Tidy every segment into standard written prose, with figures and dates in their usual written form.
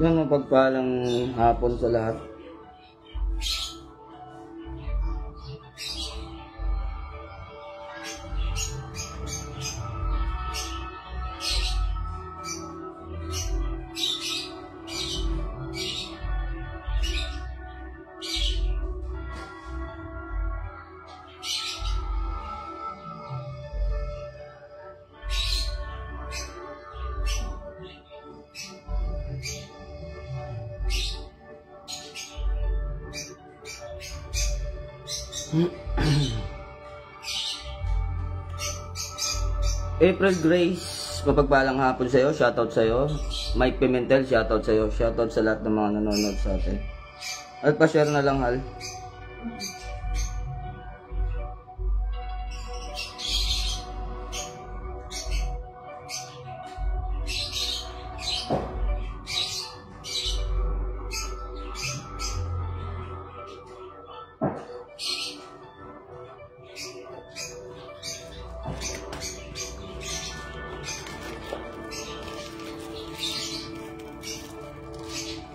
Yan, mapagpalang hapon sa lahat. April Grace, mapagpalang hapon sa'yo, shoutout sa'yo. Mike Pimentel, shoutout sa'yo. Shoutout sa lahat ng mga nanonood sa atin. At pa-share na lang, Hal.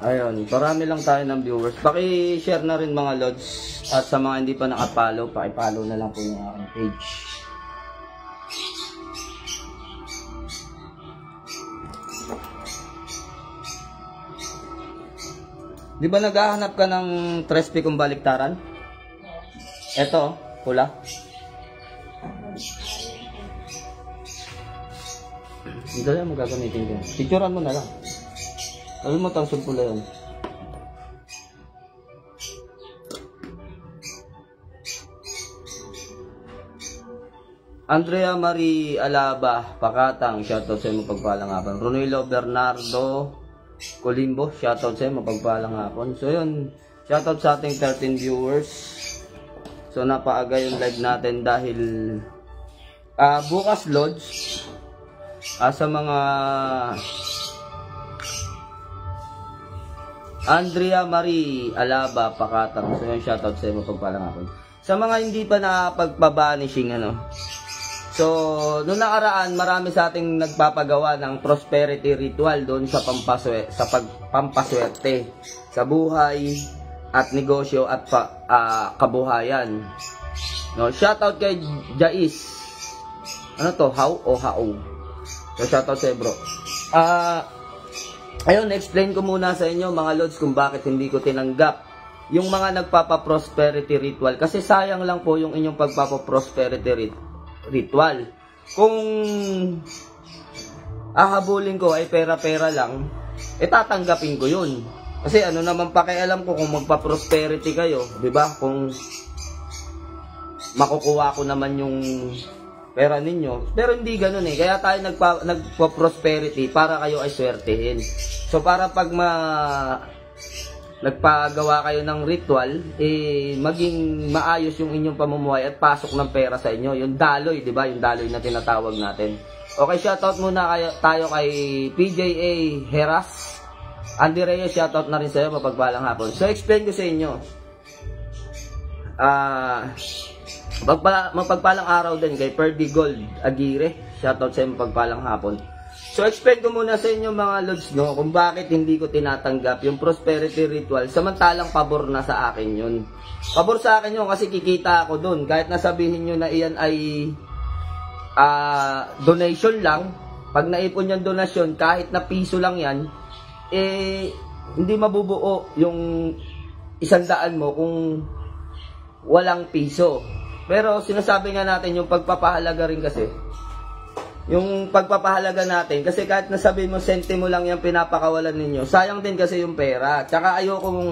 Ayun, parami lang tayo ng viewers. Paki-share na rin mga lods. At sa mga hindi pa nakapollow, paki-follow na lang po yung aking page. Di ba naghahanap ka ng trespe kung baliktaran? Eto, pula. Hindi lang mo gagamitin ko. Picturean mo na lang. Sabi mo, tansod pula yun. Andrea Marie Alaba, Pakatang, shoutout sa iyo, mapagpalang hapon. Ronilo Bernardo Colimbo, shoutout sa iyo, mapagpalang hapon. So yun, shoutout sa ating 13 viewers. So napaaga yung live natin dahil bukas Lodge, sa mga Andrea Marie Alaba, Pakatang. So yun, shoutout sa iyo, mapagpalang hapon. Sa mga hindi pa nakapagpa-banishing, so noong nakaraan, marami sa ating nagpapagawa ng prosperity ritual doon sa pampaswerte sa buhay at negosyo at kabuhayan. No, shoutout kay Jais. Ano to? How o how? So shoutout sa iyo, bro. Ayun, explain ko muna sa inyo mga lods kung bakit hindi ko tinanggap yung mga nagpapa-prosperity ritual. Kasi sayang lang po yung inyong pagpapa-prosperity ritual. Kung ahabulin ko ay pera-pera lang, tatanggapin ko yun. Kasi ano naman pakialam ko kung magpa-prosperity kayo, di ba? Kung makukuha ko naman yung pera ninyo. Pero hindi ganun eh. Kaya tayo nagpa-prosperity para kayo ay swertehin. So para pag nagpagawa kayo ng ritual, maging maayos yung inyong pamumuhay at pasok ng pera sa inyo. Yung daloy, di ba? Yung daloy na tinatawag natin. Okay, shoutout muna tayo kay PJA Heras. Andy Reyes, shoutout na rin sa'yo, mapagpalang hapon. So, explain ko sa inyo. Mapagpalang araw din kay Perdy Gold Aguirre. Shoutout sa'yo, mapagpalang hapon. So, explain ko muna sa inyo mga lods, no, kung bakit hindi ko tinatanggap yung prosperity ritual, samantalang pabor na sa akin yun. Pabor sa akin yun kasi kikita ako dun. Kahit nasabihin nyo na iyan ay donation lang, pag naipon yung donasyon, kahit na piso lang yan, hindi mabubuo yung 100 mo kung walang piso. Pero sinasabi nga natin yung pagpapahalaga rin kasi. Yung pagpapahalaga natin, kasi kahit nasabihin mo sentimo lang yung pinapakawalan ninyo, sayang din kasi yung pera. Tsaka ayokong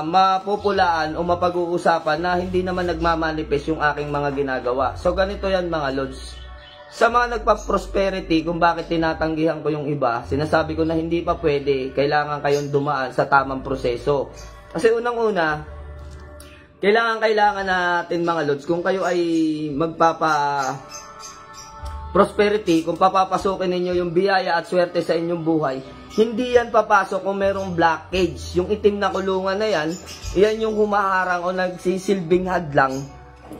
mapupulaan o mapag-uusapan na hindi naman nagmamanifest yung aking mga ginagawa. So ganito yan mga lods. Sa mga nagpa-prosperity, kung bakit tinatanggihan ko yung iba, sinasabi ko na hindi pa pwede, kailangan kayong dumaan sa tamang proseso. Kasi unang-una, kailangan natin mga lods, kung kayo ay prosperity, kung papapasukin ninyo yung biyaya at swerte sa inyong buhay, hindi yan papasok kung merong blockage. Yung itim na kulungan na yan, yan yung humaharang o nagsisilbing hadlang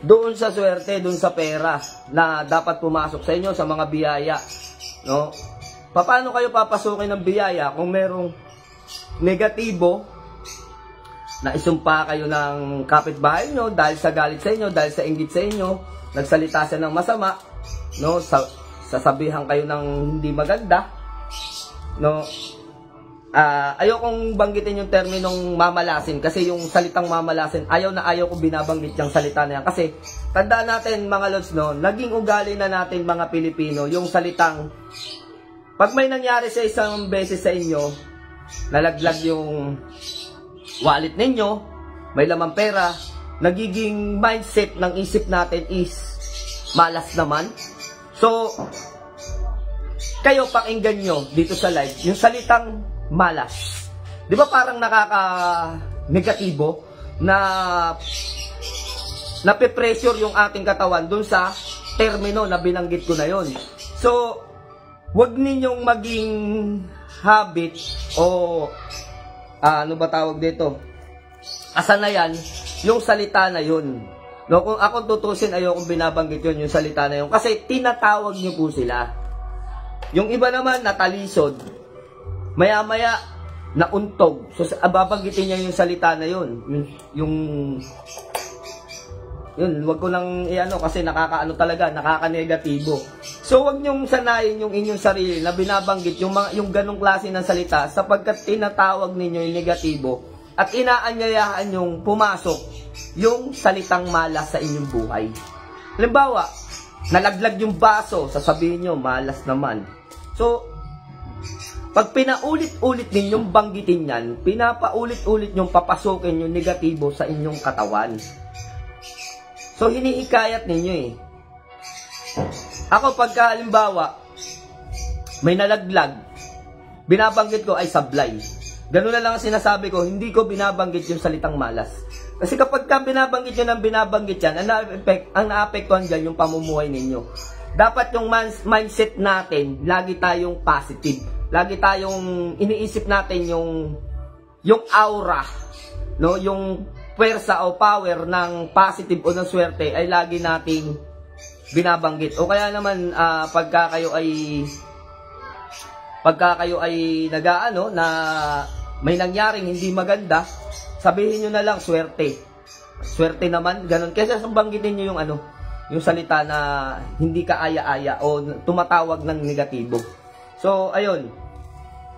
doon sa swerte, doon sa pera na dapat pumasok sa inyo, sa mga biyaya. No? Paano kayo papasukin ng biyaya kung merong negatibo, na isumpa kayo ng kapitbahay nyo dahil sa galit sa inyo, dahil sa inggit sa inyo, nagsalita siya ng masama, no, sasabihan kayo ng hindi maganda, no. Ayokong banggitin yung terminong mamalasin kasi yung salitang mamalasin, ayaw kong binabanggit yung salita na yan. Kasi tandaan natin mga lods, no, naging ugali na natin mga Pilipino yung salitang pag may nangyari sa isang beses sa inyo, nalaglag yung wallet ninyo, may lamang pera, nagiging mindset ng isip natin is malas naman. So kayo pakinggan nyo dito sa live yung salitang malas. Di ba parang nakaka-negatibo na nape-pressure yung ating katawan dun sa termino na binanggit ko na yon. So, wag ninyong maging habit o ano ba tawag dito? Kasanayan yung salita na yun. No, kung akong tutusin, ayokong binabanggit yun, yung salita na yun. Kasi tinatawag nyo po sila. Yung iba naman natalisod, maya-maya nauntog. So babanggitin niya yung salita na yun. Yun, wag ko nang iano kasi nakakaano talaga, nakaka-negatibo. So wag niyong sanayin yung inyong sarili na binabanggit yung ganong klase ng salita sapagkat tinatawag ninyo yung negatibo at inaanyayahan yung pumasok yung salitang malas sa inyong buhay. Halimbawa, nalaglag yung baso, sasabihin nyo, malas naman. So, pag pinaulit-ulit ninyong banggitin yan, pinapaulit-ulit nyong papasukin yung negatibo sa inyong katawan. So, hinihikayat ninyo eh. Ako, pagka halimbawa, may nalaglag, binabanggit ko ay sablay. Ganun na lang ang sinasabi ko, hindi ko binabanggit yung salitang malas. Kasi kapag ka binabanggit nyo ng binabanggit yan, ang naapektuhan dyan yung pamumuhay ninyo. Dapat yung mindset natin, lagi tayong positive. Lagi tayong iniisip natin yung aura, no, yung pwersa o power ng positive o ng swerte ay lagi nating binabanggit. O kaya naman pagka kayo ay nagaano na may nangyaring hindi maganda, sabihin niyo na lang swerte. Swerte naman, ganun. Kasi banggitin niyo yung salita na hindi kaaya-aya o tumatawag ng negatibo. So, ayun.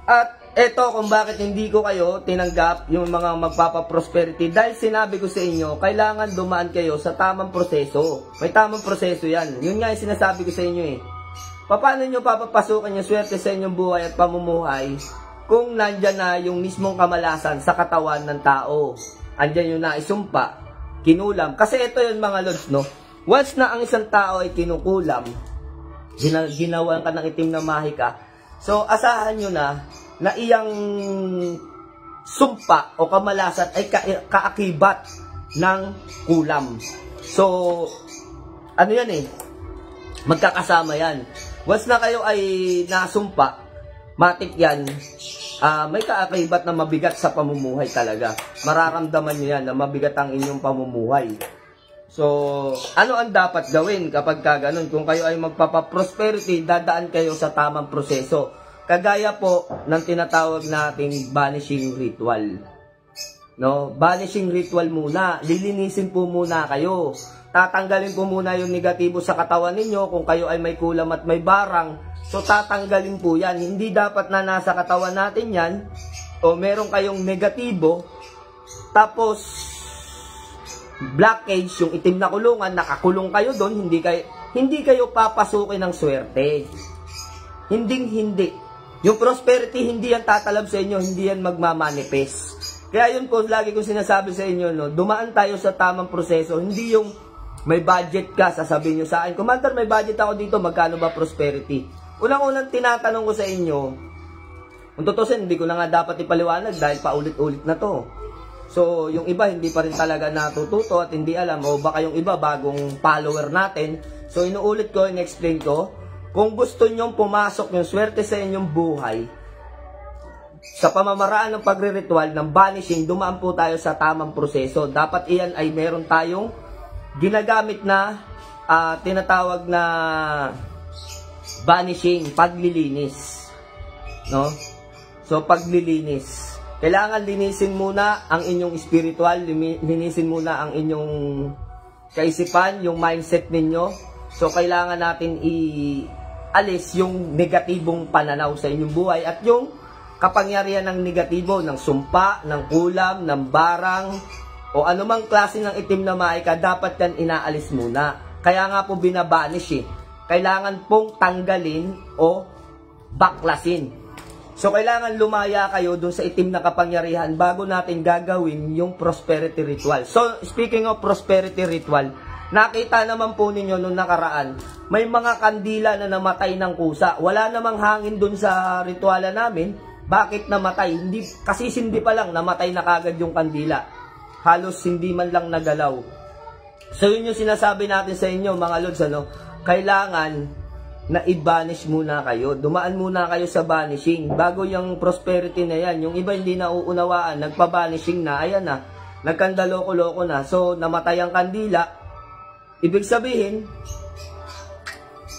At eto kung bakit hindi ko kayo tinanggap yung mga magpapa-prosperity. Dahil sinabi ko sa inyo, kailangan dumaan kayo sa tamang proseso. May tamang proseso yan. Yun nga yung sinasabi ko sa inyo eh. Paano nyo papapasukan yung swerte sa inyong buhay at pamumuhay kung nandyan na yung mismong kamalasan sa katawan ng tao? Andyan yung naisumpa, kinulam. Kasi ito yun mga lods, no? Once na ang isang tao ay kinukulam, ginawan ka ng itim na mahika, so asahan nyo na iyang sumpa o kamalasan ay kaakibat ng kulam. So, ano yan eh, magkakasama yan. Once na kayo ay nasumpa, matik yan, may kaakibat na mabigat sa pamumuhay talaga. Mararamdaman nyo yan na mabigat ang inyong pamumuhay. So, ano ang dapat gawin kapag ganun? Kung kayo ay magpapa-prosperity, dadaan kayo sa tamang proseso. Kagaya po ng tinatawag nating banishing ritual. No? Banishing ritual muna. Lilinisin po muna kayo. Tatanggalin po muna yung negatibo sa katawan ninyo. Kung kayo ay may kulam at may barang, so tatanggalin po yan. Hindi dapat na nasa katawan natin yan o meron kayong negatibo tapos blockage, yung itim na kulungan, nakakulong kayo doon, hindi kayo papasukin ng swerte. Hindi. Yung prosperity, hindi yan tatalab sa inyo, hindi yan magmamanifest. Kaya yun po, lagi kong sinasabi sa inyo, no, dumaan tayo sa tamang proseso, hindi yung may budget ka, sasabihin nyo sa akin, Commander, may budget ako dito, magkano ba prosperity? Unang-unang tinatanong ko sa inyo, kung tutusin, hindi ko na nga dapat ipaliwanag dahil paulit-ulit na to. So, yung iba hindi pa rin talaga natututo at hindi alam, o baka yung iba bagong follower natin. So, inuulit ko, in-explain ko, kung gusto nyong pumasok yung swerte sa inyong buhay, sa pamamaraan ng pagre-ritual ng banishing, dumaan po tayo sa tamang proseso. Dapat iyan ay meron tayong ginagamit na tinatawag na banishing, paglilinis. No? So, paglilinis. Kailangan linisin muna ang inyong spiritual, linisin muna ang inyong kaisipan, yung mindset ninyo. So, kailangan natin i-alis yung negatibong pananaw sa inyong buhay at yung kapangyarihan ng negatibo, ng sumpa, ng kulam, ng barang, o anumang klase ng itim na maika, dapat yan inaalis muna. Kaya nga po binabanish eh. Kailangan pong tanggalin o baklasin. So, kailangan lumaya kayo dun sa itim na kapangyarihan bago natin gagawin yung prosperity ritual. So, speaking of prosperity ritual, nakita naman po ninyo nung nakaraan, may mga kandila na namatay ng kusa. Wala namang hangin dun sa rituala namin. Bakit namatay? Hindi, kasi sindi pa lang, namatay na kagad yung kandila. Halos hindi man lang nagalaw. So, yun yung sinasabi natin sa inyo, mga lods, ano? Kailangan na i-banish muna kayo. Dumaan muna kayo sa banishing. Bago yung prosperity na yan. Yung iba hindi na uunawaan. Nagpa-banishing na. Ayan na. Nagkandaloko-loko na. So, namatay ang kandila. Ibig sabihin,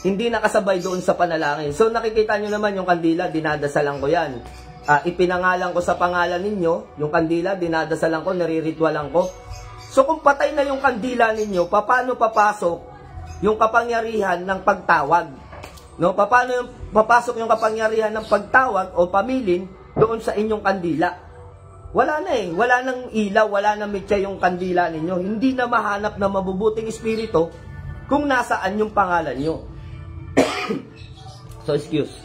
hindi nakasabay doon sa panalangin. So, nakikita nyo naman yung kandila. Dinadasalan ko yan. Ipinangalan ko sa pangalan ninyo. Yung kandila, dinadasalan ko. Nariritualan ko. So, kung patay na yung kandila ninyo, paano papasok yung kapangyarihan ng pagtawag? No, paano yung papasok yung kapangyarihan ng pagtawag o pamilin doon sa inyong kandila? Wala na eh. Wala nang ilaw, wala nang mitya yung kandila ninyo. Hindi na mahanap na mabubuting espiritu kung nasaan yung pangalan nyo. So, excuse.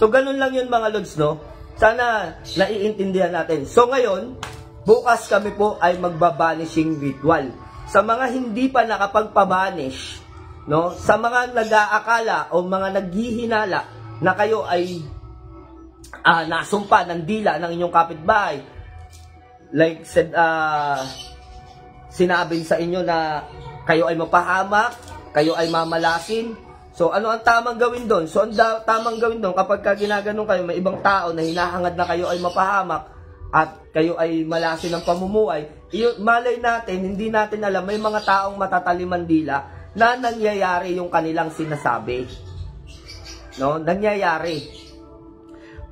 So, ganun lang yun mga lods, no? Sana naiintindihan natin. So, ngayon, bukas kami po ay magbabanishing ritual. Sa mga hindi pa nakapagpabanish, no, sa mga nag-aakala o mga naghihinala na kayo ay nasumpa ng dila ng inyong kapitbahay, like said, sinabi sa inyo na kayo ay mapahamak, kayo ay mamalasin. So, ano ang tamang gawin doon? So, ang tamang gawin doon, kapag ginaganon kayo, may ibang tao na hinahangad na kayo ay mapahamak at kayo ay malasin ng pamumuhay, malay natin, hindi natin alam, may mga taong matataliman dila na nangyayari yung kanilang sinasabi. No? Nangyayari.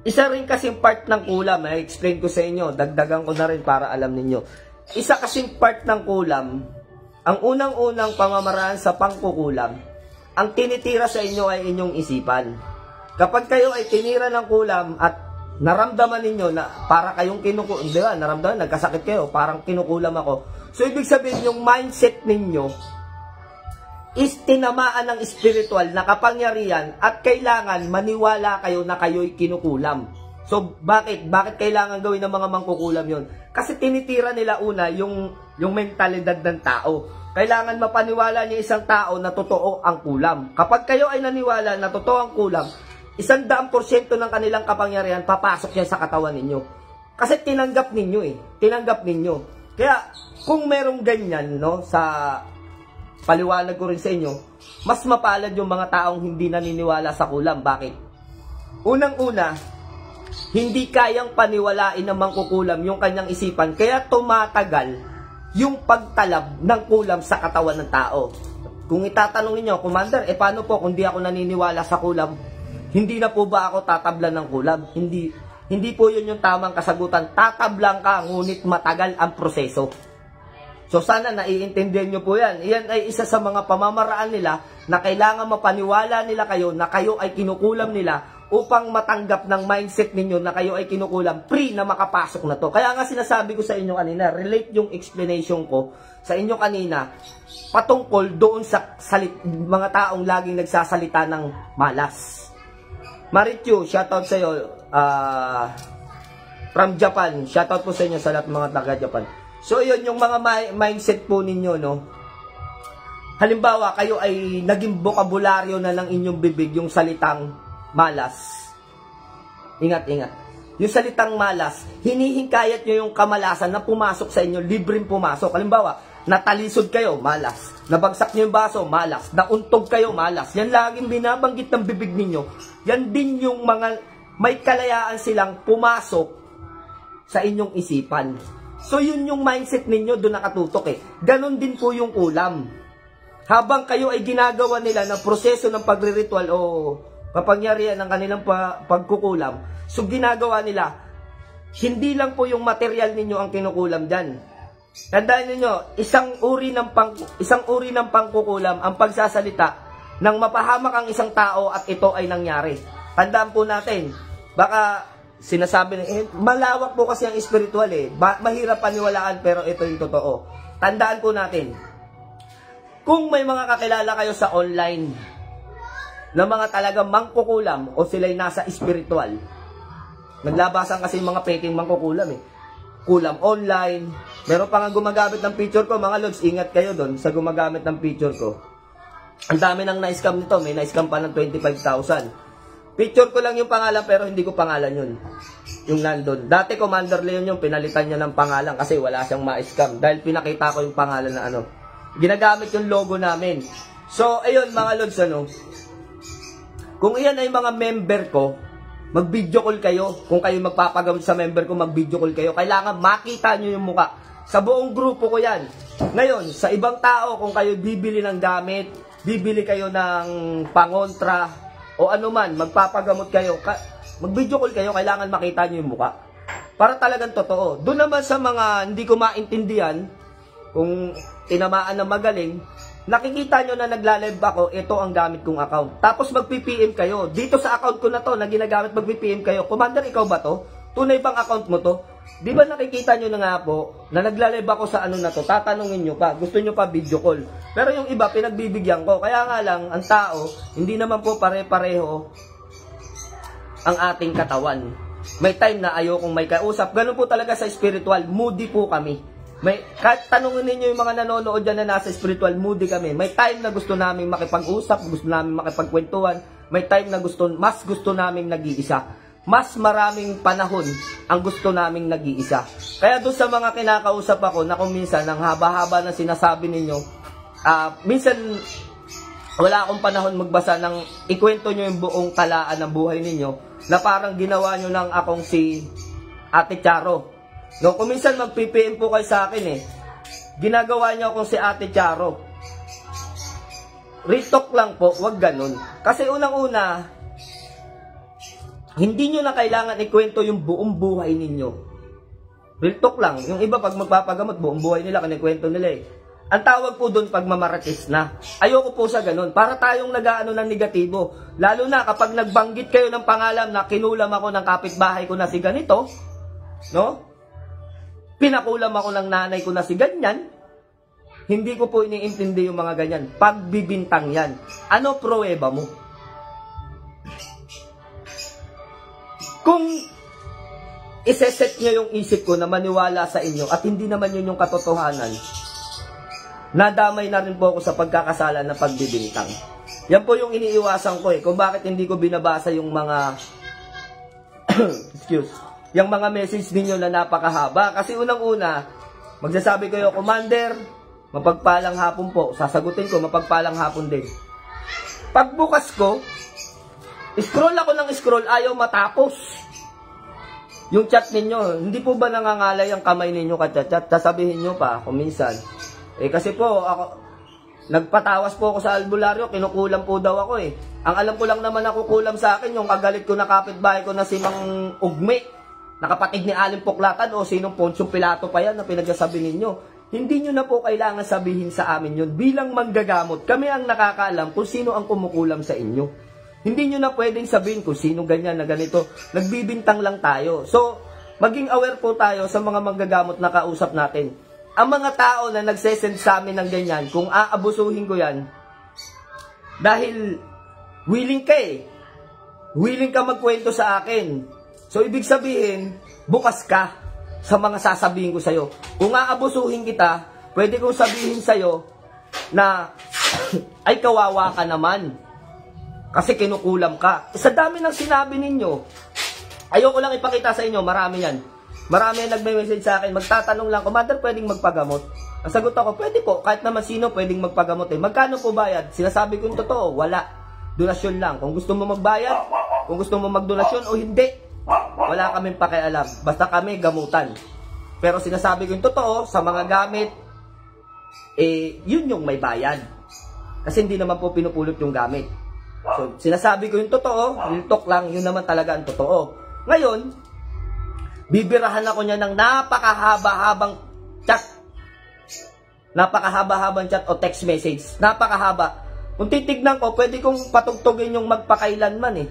Isa rin kasing part ng kulam, explain ko sa inyo, dagdagan ko na rin para alam ninyo. Isa kasing part ng kulam, ang unang-unang pamamaraan sa pangkukulam, ang tinitira sa inyo ay inyong isipan. Kapag kayo ay tinira ng kulam at naramdaman ninyo na para kayong kinukulam, di ba, naramdaman, nagkasakit kayo, parang kinukulam ako. So, ibig sabihin, yung mindset ninyo is tinamaan ng spiritual na kapangyarihan at kailangan maniwala kayo na kayo'y kinukulam. So, bakit? Bakit kailangan gawin ng mga mangkukulam yon? Kasi tinitira nila una yung mentalidad ng tao. Kailangan mapaniwala niya isang tao na totoo ang kulam. Kapag kayo ay naniwala na totoo ang kulam, 100% ng kanilang kapangyarihan papasok yan sa katawan ninyo. Kasi tinanggap ninyo eh. Tinanggap ninyo. Kaya, kung merong ganyan, no, sa paliwanag ko rin sa inyo, mas mapalad yung mga taong hindi naniniwala sa kulam. Bakit? Unang-una, hindi kayang paniwalain ng mangkukulam yung kanyang isipan, kaya tumatagal yung pagtalab ng kulam sa katawan ng tao. Kung itatanong niyo, Commander, paano po kung di ako naniniwala sa kulam? Hindi na po ba ako tatablan ng kulam? Hindi po yun yung tamang kasagutan. Tatablan ka, ngunit matagal ang proseso. So, sana naiintindihan nyo po yan. Iyan ay isa sa mga pamamaraan nila na kailangan mapaniwala nila kayo na kayo ay kinukulam nila upang matanggap ng mindset ninyo na kayo ay kinukulam pre na makapasok na to. Kaya nga sinasabi ko sa inyo kanina, relate yung explanation ko sa inyo kanina patungkol doon sa mga taong laging nagsasalita ng malas. Marityu, shoutout sa iyo from Japan. Shoutout po sa inyo sa lahat mga taga-Japan. So, yun yung mga mindset po ninyo, no? Halimbawa, kayo ay naging bokabularyo na ng inyong bibig yung salitang malas. Ingat, ingat. Yung salitang malas, hinihingkayat nyo yung kamalasan na pumasok sa inyo, libreng pumasok. Halimbawa, natalisod kayo, malas. Nabagsak nyo yung baso, malas. Nauntog kayo, malas. Yan laging binabanggit ng bibig ninyo. Yan din yung mga may kalayaan silang pumasok sa inyong isipan. So, yun yung mindset ninyo, doon nakatutok eh. Ganon din po yung kulam. Habang kayo ay ginagawa nila ng proseso ng pagriritual o kapangyarihan ng kanilang pagkukulam, so ginagawa nila, Hindi lang po yung material ninyo ang kinukulam dyan. Tandaan niyo, isang uri ng pangkukulam ang pagsasalita nang mapahamak ang isang tao at ito ay nangyari. Tandaan po natin, baka sinasabi na, malawak po kasi ang spiritual mahirap paniwalaan pero ito yung totoo. Tandaan po natin, kung may mga kakilala kayo sa online na mga talagang mangkukulam o sila'y nasa spiritual, naglabasan kasi mga peking mangkukulam kulam online. Meron pa nga gumagamit ng picture ko, mga lods, ingat kayo doon sa gumagamit ng picture ko. Ang dami nang na-scam nito, may na-scam pa ng 25,000. Picture ko lang yung pangalan pero hindi ko pangalan yun. Yung nandun. Dati Commander Leon yung pinalitan niya ng pangalan kasi wala siyang ma-scam. Dahil pinakita ko yung pangalan na ginagamit yung logo namin. So, ayun mga lods, kung iyan ay mga member ko, mag-video call kayo. Kung kayo magpapagamit sa member ko, mag-video call kayo. Kailangan makita nyo yung mukha. Sa buong grupo ko yan. Ngayon, sa ibang tao, kung kayo bibili ng gamit, bibili kayo ng pangontra, o anuman, magpapagamot kayo, mag-video call kayo, kailangan makita nyo yung mukha. Para talagang totoo. Doon naman sa mga hindi ko maintindihan, kung tinamaan na magaling, nakikita nyo na nagla-live ako, ito ang gamit kong account. Tapos mag-PPM kayo. Dito sa account ko na to, na ginagamit, mag-PPM kayo. Commander, ikaw ba to? Tunay bang account mo to? Di ba nakikita nyo na nga po, na nagla-live ako sa na to, tatanungin nyo pa, gusto nyo pa video call. Pero yung iba, pinagbibigyan ko. Kaya nga lang, ang tao, hindi naman po pare-pareho ang ating katawan. May time na ayokong may kausap. Ganun po talaga sa spiritual, moody po kami. Kahit tanungin ninyo yung mga nanonood dyan na nasa spiritual, moody kami. May time na gusto namin makipag-usap, gusto namin makipagkwentuhan. May time na mas gusto namin nag-iisa. Mas maraming panahon ang gusto naming nag-iisa. Kaya doon sa mga kinakausap ako na kung minsan, ang haba-haba na sinasabi ninyo, minsan wala akong panahon magbasa ng ikwento nyo yung buong talaan ng buhay ninyo na parang ginawa nyo ng akong si Ate Charo. No, kung minsan mag-PPM po kayo sa akin ginagawa nyo akong si Ate Charo. Retalk lang po, wag ganun. Kasi unang-una, hindi nyo na kailangan ikwento yung buong buhay ninyo. Real talk lang. Yung iba pag magpapagamot, buong buhay nila, kanikwento nila Ang tawag po doon pagmamaratis na. Ayoko po sa ganun. Para tayong nag-aano ng negatibo. Lalo na kapag nagbanggit kayo ng pangalan na kinulam ako ng kapitbahay ko na si ganito, no? Pinakulam ako ng nanay ko na si ganyan, hindi ko po iniintindi yung mga ganyan. Pagbibintang yan. Ano pruweba mo? Kung iseset nyo yung isip ko na maniwala sa inyo at hindi naman yun yung katotohanan, nadamay na rin po ako sa pagkakasala na pagbibintang. Yan po yung iniiwasan ko kung bakit hindi ko binabasa yung mga yung mga message ninyo na napakahaba. Kasi unang-una, magsasabi kayo, Commander, mapagpalang hapon po. Sasagutin ko, mapagpalang hapon din. Pagbukas ko, scroll ako ng scroll, ayaw matapos. Yung chat ninyo, hindi po ba nangangalay ang kamay ninyo ka-chat? Sasabihin nyo pa, kung minsan. Kasi po, nagpatawas po ako sa albularyo, kinukulam po daw ako Ang alam ko lang naman na kukulam sa akin, yung kagalit ko na kapitbahay ko na si Mang Ugme, nakapatid ni Aling Puklatan o sinong Ponsyong Pilato pa yan na pinagsasabi ninyo. Hindi nyo na po kailangan sabihin sa amin yun. Bilang manggagamot, kami ang nakakaalam kung sino ang kumukulam sa inyo. Hindi nyo na pwedeng sabihin kung sino ganyan na ganito. Nagbibintang lang tayo. So, maging aware po tayo sa mga manggagamot na kausap natin. Ang mga tao na nagsesend sa amin ng ganyan, kung aabusuhin ko yan, dahil willing ka willing ka magkwento sa akin. So, ibig sabihin, bukas ka sa mga sasabihin ko sa'yo. Kung aabusuhin kita, pwede kong sabihin sa'yo na, ay kawawa ka naman. Kasi kinukulam ka. Sa dami ng sinabi ninyo, ayoko lang ipakita sa inyo, marami yan. Marami yan nagme-message sa akin, magtatanong lang, Commander, pwedeng magpagamot? Ang sagot ako, pwede po, kahit naman sino pwedeng magpagamot Magkano po bayad? Sinasabi ko yung totoo, wala. Donasyon lang. Kung gusto mo magbayad, kung gusto mo magdonasyon o hindi, wala kaming pakialam. Basta kami gamutan. Pero sinasabi ko yung totoo, sa mga gamit, yun yung may bayad. Kasi hindi naman po pinupulot yung gamit. So, sinasabi ko yung totoo, real talk lang, yun naman talaga ang totoo. Ngayon, bibirahan ako niya ng napakahaba-habang chat. Napakahaba-habang chat o text message. Napakahaba. Kung titignan ko, pwede kong patugtugin yung magpakailanman eh.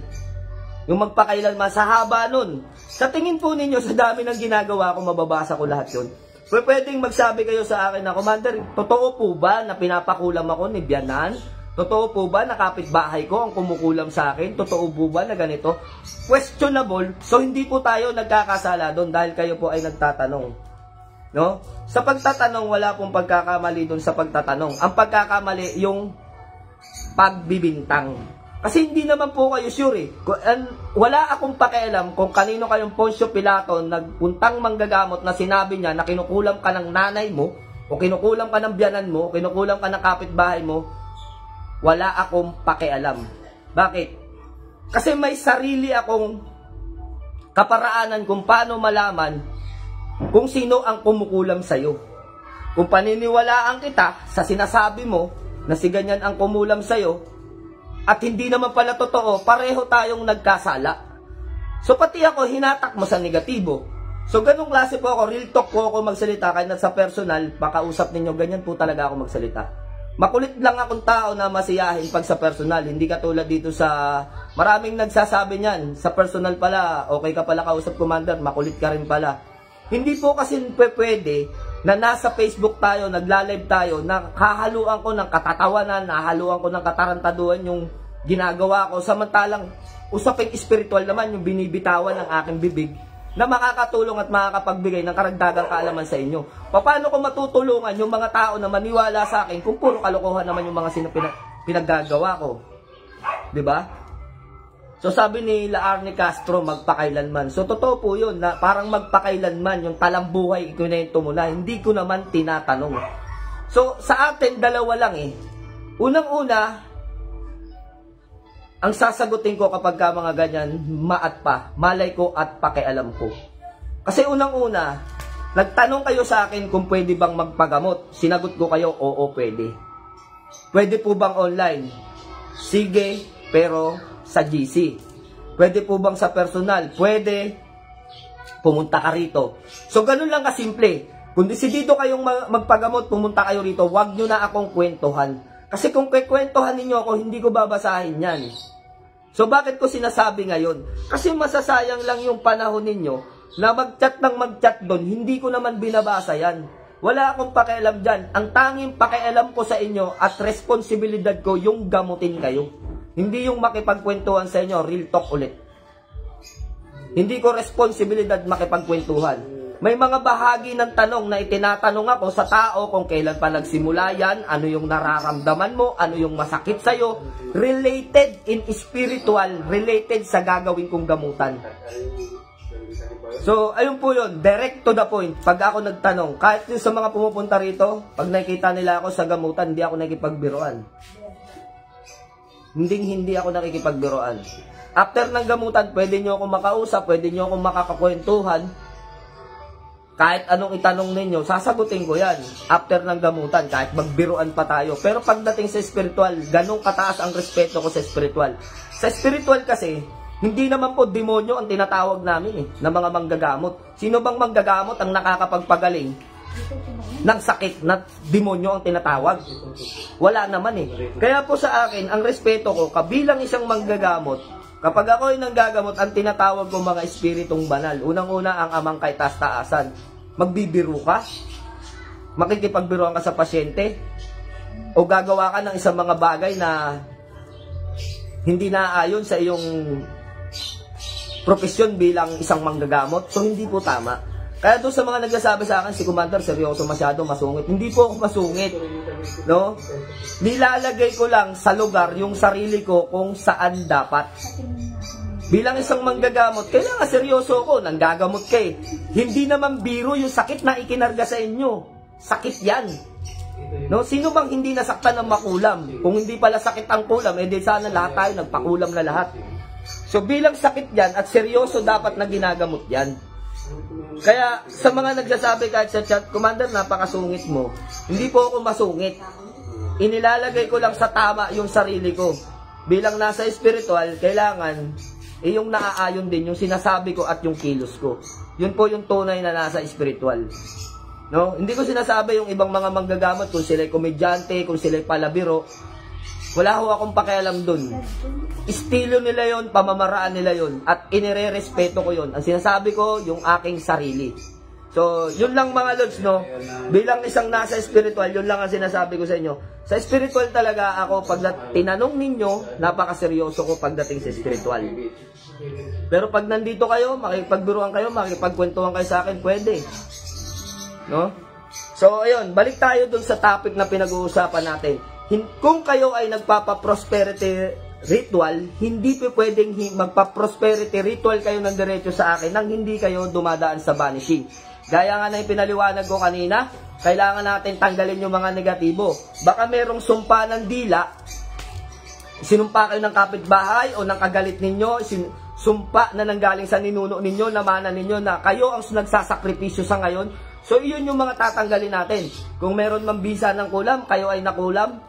Yung magpakailanman sa haba nun. Sa tingin po ninyo, sa dami ng ginagawa ko, mababasa ko lahat yun. Pwedeng magsabi kayo sa akin na, Commander, totoo po ba na pinapakulam ako ni Bianan? Totoo po ba na kapitbahay ko ang kumukulam sa akin? Totoo po ba na ganito? Questionable. So, hindi po tayo nagkakasala doon dahil kayo po ay nagtatanong. No? Sa pagtatanong, wala pong pagkakamali doon sa pagtatanong. Ang pagkakamali, yung pagbibintang. Kasi hindi naman po kayo sure eh. Wala akong pakialam kung kanino kayong Poncio Pilato nagpuntang manggagamot na sinabi niya na kinukulam ka ng nanay mo, o kinukulam ka ng biyanan mo, o kinukulam ka ng kapitbahay mo. Wala akong pakialam. Bakit? Kasi may sarili akong kaparaanan kung paano malaman kung sino ang kumukulam sa'yo. Kung paniniwalaan kita sa sinasabi mo na si ganyan ang kumulam sa'yo, at hindi naman pala totoo, pareho tayong nagkasala. So pati ako, hinatak mo sa negatibo. So ganung klase po ako, real talk po ako magsalita, kahit na sa personal, makausap ninyo, ganyan po talaga ako magsalita. Makulit lang akong tao na masiyahin pag sa personal, hindi katulad dito sa, maraming nagsasabi niyan, sa personal pala, okay ka pala kausap, Commander, makulit ka rin pala. Hindi po kasi pwede na nasa Facebook tayo, nagla-live tayo, nakahaluan ko ng katatawanan, nahaluan ko ng katarantaduhan yung ginagawa ko, samantalang usaping espiritual naman yung binibitawan ng aking bibig na makakatulong at makakapagbigay ng karagdagang kaalaman sa inyo. Paano ko matutulungan yung mga tao na maniwala sa akin kung puro kalokohan naman yung mga pinaggagawa ko? 'Di ba? So sabi ni Arnie Castro, magpakailanman. So totoo po yun, na parang magpakailanman, yung talambuhay, ikunento mo na, hindi ko naman tinatanong. So sa atin, dalawa lang eh. Unang-una, ang sasagutin ko kapag ka mga ganyan, maat pa, malay ko at pakialam ko. Kasi unang-una, nagtanong kayo sa akin kung pwede bang magpagamot. Sinagot ko kayo, oo, pwede. Pwede po bang online? Sige, pero sa GC. Pwede po bang sa personal? Pwede. Pumunta ka rito. So, ganun lang kasimple. Kung desidido kayong magpagamot, pumunta kayo rito, wag nyo na akong kwentuhan. Kasi kung kwentuhan ninyo ako, hindi ko babasahin yan. So, bakit ko sinasabi ngayon? Kasi masasayang lang yung panahon ninyo na mag-chat ng mag-chat doon, hindi ko naman binabasa yan. Wala akong pakialam dyan. Ang tanging pakialam ko sa inyo at responsibilidad ko yung gamutin kayo. Hindi yung makipagkwentuhan sa inyo, real talk ulit. Hindi ko responsibilidad makipagkwentuhan. May mga bahagi ng tanong na itinatanong ako sa tao kung kailan pa nagsimula yan, ano yung nararamdaman mo, ano yung masakit sa'yo, related in spiritual, related sa gagawin kong gamutan. So, ayun po yun, direct to the point. Pag ako nagtanong, kahit yung sa mga pumupunta rito, pag nakikita nila ako sa gamutan, hindi ako nakikipagbiroan. Hindi ako nakikipagbiroan. After ng gamutan, pwede nyo akong makausap, pwede nyo akong makakakwentuhan. Kahit anong itanong ninyo, sasagutin ko yan. After ng gamutan, kahit magbiroan pa tayo. Pero pagdating sa spiritual, ganun kataas ang respeto ko sa spiritual. Sa spiritual kasi, hindi naman po demonyo ang tinatawag namin eh, na mga manggagamot. Sino bang manggagamot ang nakakapagpagaling ng sakit na demonyo ang tinatawag? Wala naman eh. Kaya po sa akin, ang respeto ko, kabilang isang manggagamot, kapag ako ay nanggagamot, ang tinatawag ko mga espiritong banal. Unang-una, ang amang kay taas-taasan. Magbibiro ka? Makikipagbiruan ka sa pasyente? O gagawa ka ng isang mga bagay na hindi naaayon sa iyong profesyon bilang isang manggagamot? So, hindi po tama. Kaya doon sa mga nagsasabi sa akin, si Commander, seryoso masyado, masungit. Hindi po ako masungit. No? Nilalagay ko lang sa lugar yung sarili ko kung saan dapat. Bilang isang manggagamot, kailangan seryoso ko, nanggagamot ka eh. Hindi naman biro yung sakit na ikinarga sa inyo. Sakit yan. No? Sino bang hindi nasaktan ng makulam? Kung hindi pala sakit ang kulam, edi sana lahat tayo nagpakulam na lahat. So bilang sakit yan at seryoso dapat na ginagamot yan. Kaya sa mga nagsasabi kahit sa chat, Commander, napakasungit mo. Hindi po ako masungit. Inilalagay ko lang sa tama yung sarili ko. Bilang nasa spiritual, kailangan yung naaayon din yung sinasabi ko at yung kilos ko. yun po yung tunay na nasa spiritual. No? Hindi ko sinasabi yung ibang mga manggagamot kung sila'y komedyante, kung sila'y palabiro. Wala ho akong pakialam dun. Estilo nila yon, pamamaraan nila yon, at inirerespeto ko yon. Ang sinasabi ko, yung aking sarili. So, yun lang mga lods, no? Bilang isang nasa spiritual, yun lang ang sinasabi ko sa inyo. Sa spiritual talaga ako, pag tinanong ninyo, napakaseryoso ko pagdating sa spiritual. Pero pag nandito kayo, makipagbiruan kayo, makipagkwentuhan kayo sa akin, pwede. No? So, ayun, balik tayo dun sa topic na pinag-uusapan natin. Kung kayo ay nagpapa-prosperity ritual, hindi po pwedeng magpa-prosperity ritual kayo ng diretso sa akin nang hindi kayo dumadaan sa banishing. Gaya nga na yung pinaliwanag ko kanina, kailangan natin tanggalin yung mga negatibo. Baka merong sumpa ng dila, sinumpa kayo ng kapitbahay o ng kagalit ninyo, sumpa na nanggaling sa ninuno ninyo, namana ninyo na kayo ang nagsasakripisyo sa ngayon. So, iyon yung mga tatanggalin natin. Kung meron mang bisa ng kulam, kayo ay nakulam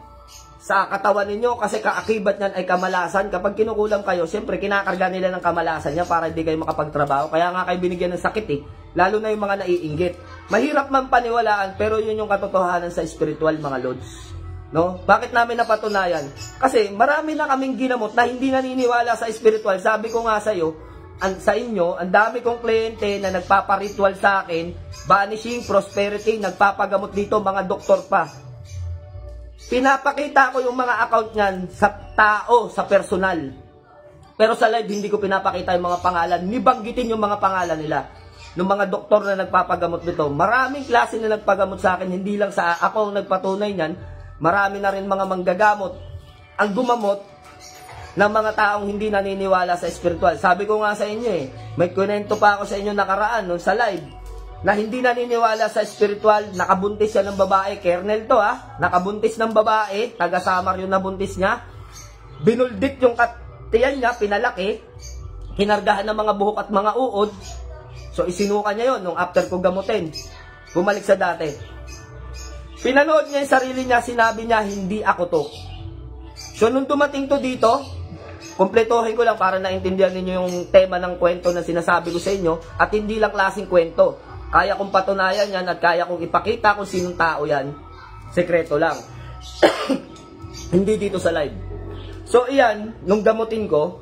sa katawan ninyo kasi kaakibat niyan ay kamalasan. Kapag kinukulam kayo, siyempre kinakarga nila ng kamalasan niya para hindi kayo makapagtrabaho. Kaya nga kayo binigyan ng sakit eh. Lalo na yung mga naiinggit. Mahirap man paniwalaan pero yun yung katotohanan sa spiritual mga lods. No? Bakit namin napatunayan? Kasi marami na kaming ginamot na hindi naniniwala sa spiritual. Sabi ko nga sa inyo, ang dami kong kliyente na nagpaparitual sa akin, banishing, prosperity, nagpapagamot dito, mga doktor pa. Pinapakita ko yung mga account niyan sa tao, sa personal. Pero sa live, hindi ko pinapakita yung mga pangalan. Nibanggitin yung mga pangalan nila. Ng mga doktor na nagpapagamot dito. Maraming klase na nagpagamot sa akin. Hindi lang sa ako ang nagpatunay niyan. Marami na rin mga manggagamot ang gumamot ng mga taong hindi naniniwala sa spiritual. Sabi ko nga sa inyo may kwento pa ako sa inyo nakaraan sa live. Na hindi naniniwala sa spiritual, nakabuntis siya ng babae, kernel to nakabuntis ng babae, taga Samar yung nabuntis niya, binuldit yung katiyan niya, pinalaki, hinargahan ng mga buhok at mga uod, so isinuka niya yon nung after ko gamutin, bumalik sa dati. Pinanood niya yung sarili niya, sinabi niya, hindi ako to. So nung dumating to dito, kumpletuhin ko lang para naintindihan ninyo yung tema ng kwento na sinasabi ko sa inyo, at hindi lang klaseng kwento. Kaya kong patunayan yan at kaya kong ipakita kung sinong tao yan. Sekreto lang. Hindi dito sa live. So iyan, nung gamutin ko,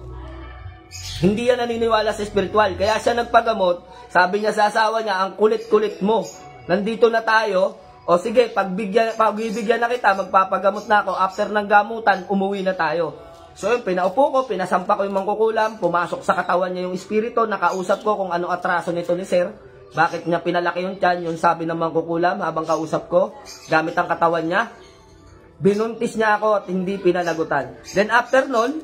hindi yan naniniwala sa spiritual. Kaya siya nagpagamot, sabi niya sa asawa niya, ang kulit-kulit mo. Nandito na tayo, o sige, pagbibigyan na kita, magpapagamot na ako. After ng gamutan, umuwi na tayo. So yun, pinaupo ko, pinasampa ko yung mangkukulam, pumasok sa katawan niya yung espiritu, nakausap ko kung ano atraso nito ni Sir. Bakit niya pinalaki yung tiyan? Yung sabi ng mangkukulam habang kausap ko, gamit ang katawan niya. Binuntis niya ako at hindi pinanagutan. Then after nun,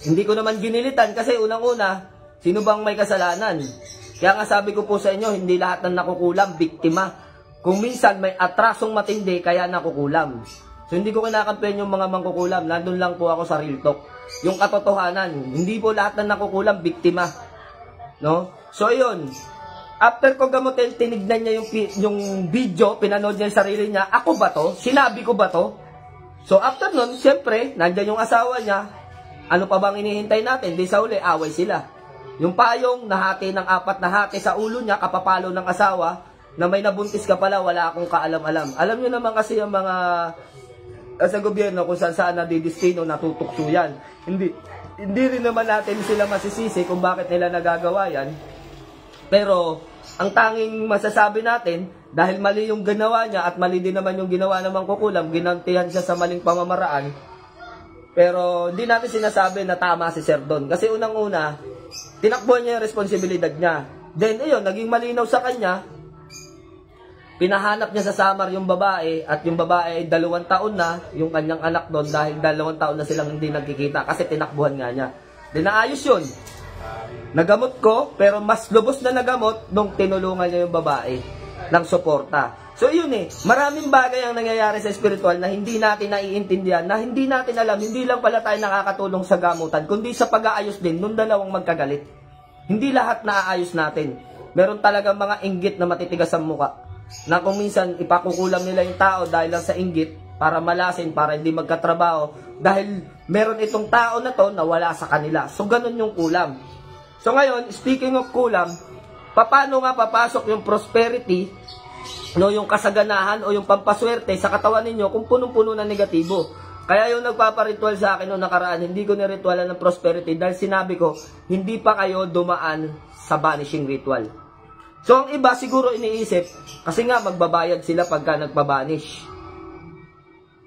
hindi ko naman ginilitan kasi unang-una, sino bang may kasalanan? Kaya nga sabi ko po sa inyo, hindi lahat ng nakukulam, biktima. Kung minsan may atrasong matindi, kaya nakukulam. So hindi ko kinakampihan yung mga mangkukulam, nandun lang po ako sa real talk. Yung katotohanan, hindi po lahat ng nakukulam, biktima. No? So yun. After ko gamutin, tinignan niya yung video, pinanood niya yung sarili niya, ako ba to? Sinabi ko ba to? So after nun, siyempre, nandyan yung asawa niya, ano pa bang inihintay natin? Di sa uli, away sila. Yung payong, nahati ng 4 na hati sa ulo niya, kapapalo ng asawa, na may nabuntis ka pala, wala akong kaalam-alam. Alam niyo naman kasi yung mga sa gobyerno, kung saan nadidistino, natutukso yan. Hindi rin naman natin sila masisisi kung bakit nila nagagawa yan. Pero, ang tanging masasabi natin, dahil mali yung ginawa niya at mali din naman yung ginawa ng mangkukulam, ginantihan siya sa maling pamamaraan. Pero hindi natin sinasabi na tama si Sir Don. Kasi unang-una, tinakbuhan niya yung responsibilidad niya. Then, ayun, naging malinaw sa kanya, pinahanap niya sa Samar yung babae at yung babae ay 2 taon na yung kanyang anak doon dahil 2 taon na silang hindi nagkikita kasi tinakbuhan nga niya. Then, naayos yun. Nagamot ko, pero mas lubos na nagamot nung tinulungan niya yung babae ng suporta. So yun maraming bagay ang nangyayari sa spiritual na hindi natin naiintindihan, na hindi natin alam, hindi lang pala tayo nakakatulong sa gamutan, kundi sa pag-aayos din nung dalawang magkagalit. Hindi lahat naaayos natin. Meron talagang mga inggit na matitigas ang muka, na kung minsan ipakukulam nila yung tao dahil lang sa inggit, para malasin, para hindi magkatrabaho, dahil meron itong tao na to na wala sa kanila. So ganun yung kulam. So ngayon, speaking of kulam, paano nga papasok yung prosperity, no, yung kasaganahan o yung pampaswerte sa katawan ninyo kung punong-puno ng negatibo. Kaya yung nagpaparitual sa akin noong nakaraan, hindi ko niritualan ng prosperity dahil sinabi ko, hindi pa kayo dumaan sa banishing ritual. So ang iba siguro iniisip, kasi nga magbabayad sila pagka nagpabanish.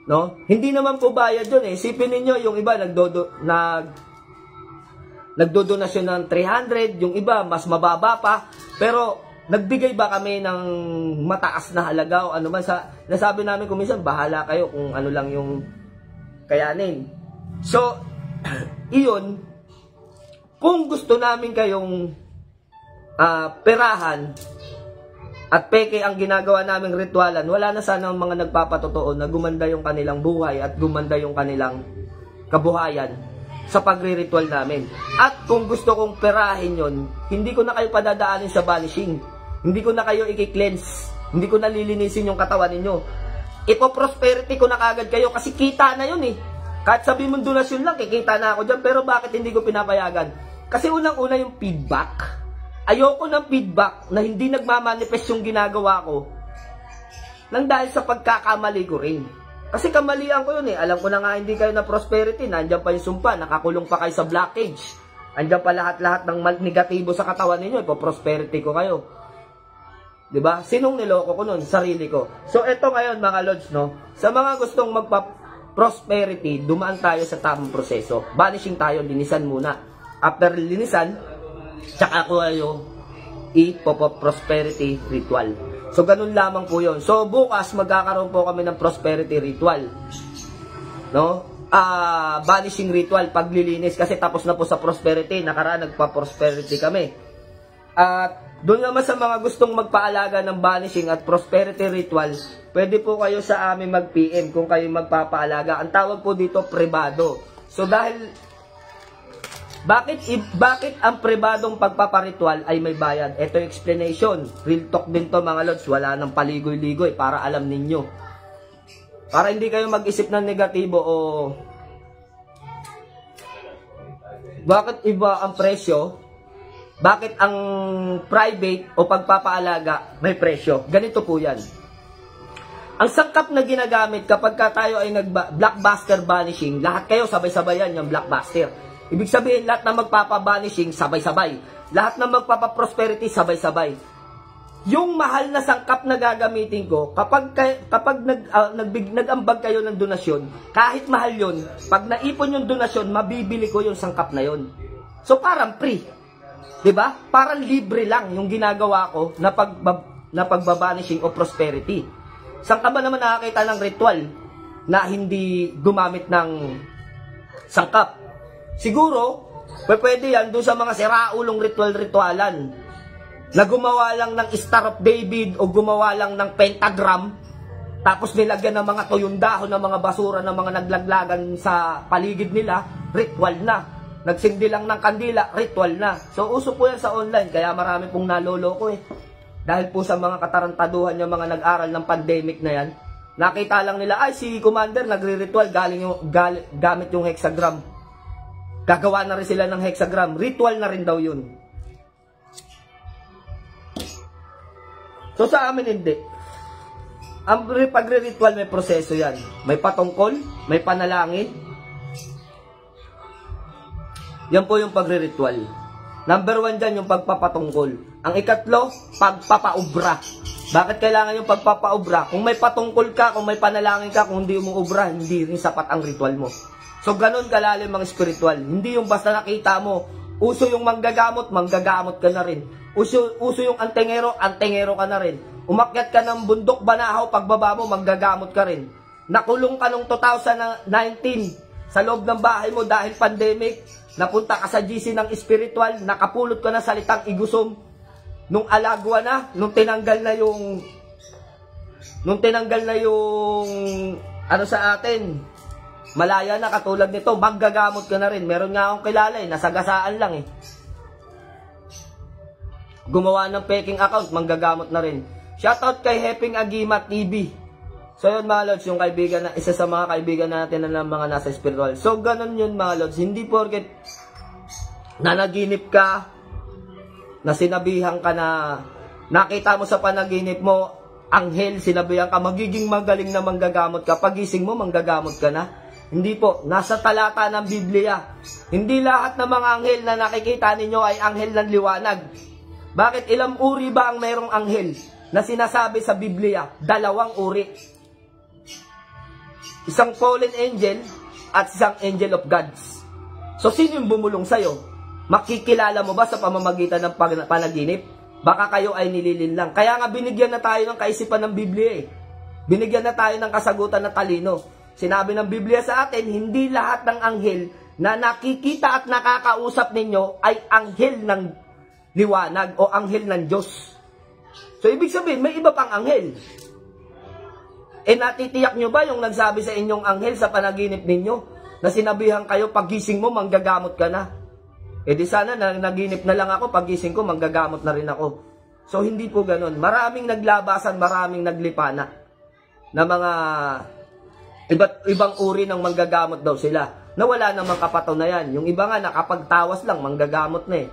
No? Hindi naman po bayad yun eh. Isipin ninyo, yung iba nagdodonasyon ng 300, yung iba mas mababa pa, pero nagbigay ba kami ng mataas na halaga o ano man sa nasabi namin kung minsan bahala kayo kung ano lang yung kayanin. So, iyon, kung gusto namin kayong perahan at peke ang ginagawa naming ritualan, wala na sana ang mga nagpapatotoo na gumanda yung kanilang buhay at gumanda yung kanilang kabuhayan sa pagre-ritual namin. At kung gusto kong perahin yon, hindi ko na kayo padadaanin sa banishing. Hindi ko na kayo i-cleanse. Hindi ko na lilinisin yung katawan ninyo. Ipo-prosperity ko na kagad kayo kasi kita na yun eh. Kahit sabi mong donasyon lang, kikita na ako dyan. Pero bakit hindi ko pinapayagan? Kasi unang-una yung feedback. Ayoko ng feedback na hindi nagmamanifest yung ginagawa ko nang dahil sa pagkakamali ko rin. Kasi kamalian ko yun eh. Alam ko na nga hindi kayo na prosperity. Nandiyan pa yung sumpa. Nakakulong pa kayo sa blockage. Nandiyan pa lahat-lahat ng negatibo sa katawan ninyo. Ipo-prosperity ko kayo. Diba? Sinong niloko ko nun? Sarili ko. So, eto ngayon mga Lods, no? Sa mga gustong magpa-prosperity, dumaan tayo sa tamang proseso. Banishing tayo, linisan muna. After linisan, tsaka ko kayo i-prosperity ritual. So, ganun lamang po yun. So, bukas magkakaroon po kami ng prosperity ritual. No? Banishing ritual, paglilinis. Kasi tapos na po sa prosperity. Nakaraan, nagpa-prosperity kami. At doon naman sa mga gustong magpaalaga ng banishing at prosperity ritual, pwede po kayo sa amin mag-PM kung kayo magpapaalaga. Ang tawag po dito, privado. So dahil, bakit ang pribadong pagpaparitual ay may bayad? Ito yung explanation. Real talk din to mga Lods. Wala nang paligoy-ligoy para alam ninyo. Para hindi kayo mag-isip ng negatibo o bakit iba ang presyo. Bakit ang private o pagpapaalaga may presyo? Ganito po yan. Ang sangkap na ginagamit kapag tayo ay nag-blockbuster banishing, lahat kayo sabay-sabay yan yung blockbuster. Ibig sabihin, lahat na magpapabanishing, sabay-sabay. Lahat na magpapaprosperity, sabay-sabay. Yung mahal na sangkap na gagamitin ko, kapag nag-ambag kayo ng donasyon, kahit mahal yun, pag naipon yung donasyon, mabibili ko yung sangkap na yun. So parang free. Diba? Parang libre lang yung ginagawa ko na pagbabanishing o prosperity. Saan ka ba naman nakakita ng ritual na hindi gumamit ng sangkap? Siguro, pwede yan doon sa mga siraulong ritual-ritualan na gumawa lang ng Star of David o gumawa lang ng pentagram tapos nilagyan ng mga tuyong dahon ng mga basura ng mga naglaglagan sa paligid nila, ritual na. Nagsindi lang ng kandila, ritual na. So, uso po yan sa online, kaya marami pong naloloko eh. Dahil po sa mga katarantaduhan yung mga nag-aral ng pandemic na yan, nakita lang nila, ay si Commander nagre-ritual, gamit yung hexagram. Gagawa na rin sila ng hexagram. Ritual na rin daw yun. So, sa amin hindi. Ang pagre-ritual may proseso yan. May patungkol, may panalangin. Yan po yung pagre-ritual. Number 1 dyan, yung pagpapatungkol. Ang ikatlo, pagpapaubra. Bakit kailangan yung pagpapaubra? Kung may patungkol ka, kung may panalangin ka, kung hindi mo ubra, hindi rin sapat ang ritual mo. So, ganun kalalim ang spiritual. Hindi yung basta nakita mo, uso yung manggagamot ka na rin. Uso yung antengero ka na rin. Umakyat ka ng bundok banahaw, pagbaba mo, manggagamot ka rin. Nakulong ka nung 2019 sa loob ng bahay mo dahil pandemic. Napunta ka sa GC ng spiritual, nakapulot ka na salitang igusom. Nung alagwa na, nung tinanggal na yung ano sa atin, malaya na katulad nito, maggagamot ka na rin. Meron nga akong kilala eh, nasagasaan lang eh. Gumawa ng peking account, manggagamot na rin. Shoutout kay Heping Agima TV. So yun mga Lods, yung kaibigan na, isa sa mga kaibigan natin na mga nasa spiritual. So ganun yun mga Lods, hindi porket nanaginip ka, na sinabihan ka na nakita mo sa panaginip mo, anghel, sinabihan ka, magiging magaling na manggagamot ka. Pagising mo, manggagamot ka na. Hindi po, nasa talata ng Biblia. Hindi lahat ng mga anghel na nakikita ninyo ay anghel ng liwanag. Bakit? Ilang uri ba ang mayroong anghel na sinasabi sa Biblia? 2 uri. Isang fallen angel at isang angel of gods. So, sino yung bumulong sa'yo? Makikilala mo ba sa pamamagitan ng panaginip? Baka kayo ay nililinlang. Kaya nga binigyan na tayo ng kaisipan ng Biblia eh. Binigyan na tayo ng kasagutan na talino. Sinabi ng Biblia sa atin, hindi lahat ng anghel na nakikita at nakakausap ninyo ay anghel ng liwanag o anghel ng Diyos. So, ibig sabihin, may iba pang anghel. Natitiyak nyo ba yung nagsabi sa inyong anghel sa panaginip ninyo na sinabihan kayo, pagising mo, manggagamot ka na? Di sana naginip na lang ako, pagising ko, manggagamot na rin ako. So, hindi po ganun. Maraming naglabasan, maraming naglipana na mga iba't ibang uri ng manggagamot daw sila na wala namang kapatunayan. Yung iba nga nakapagtawas lang, manggagamot na eh.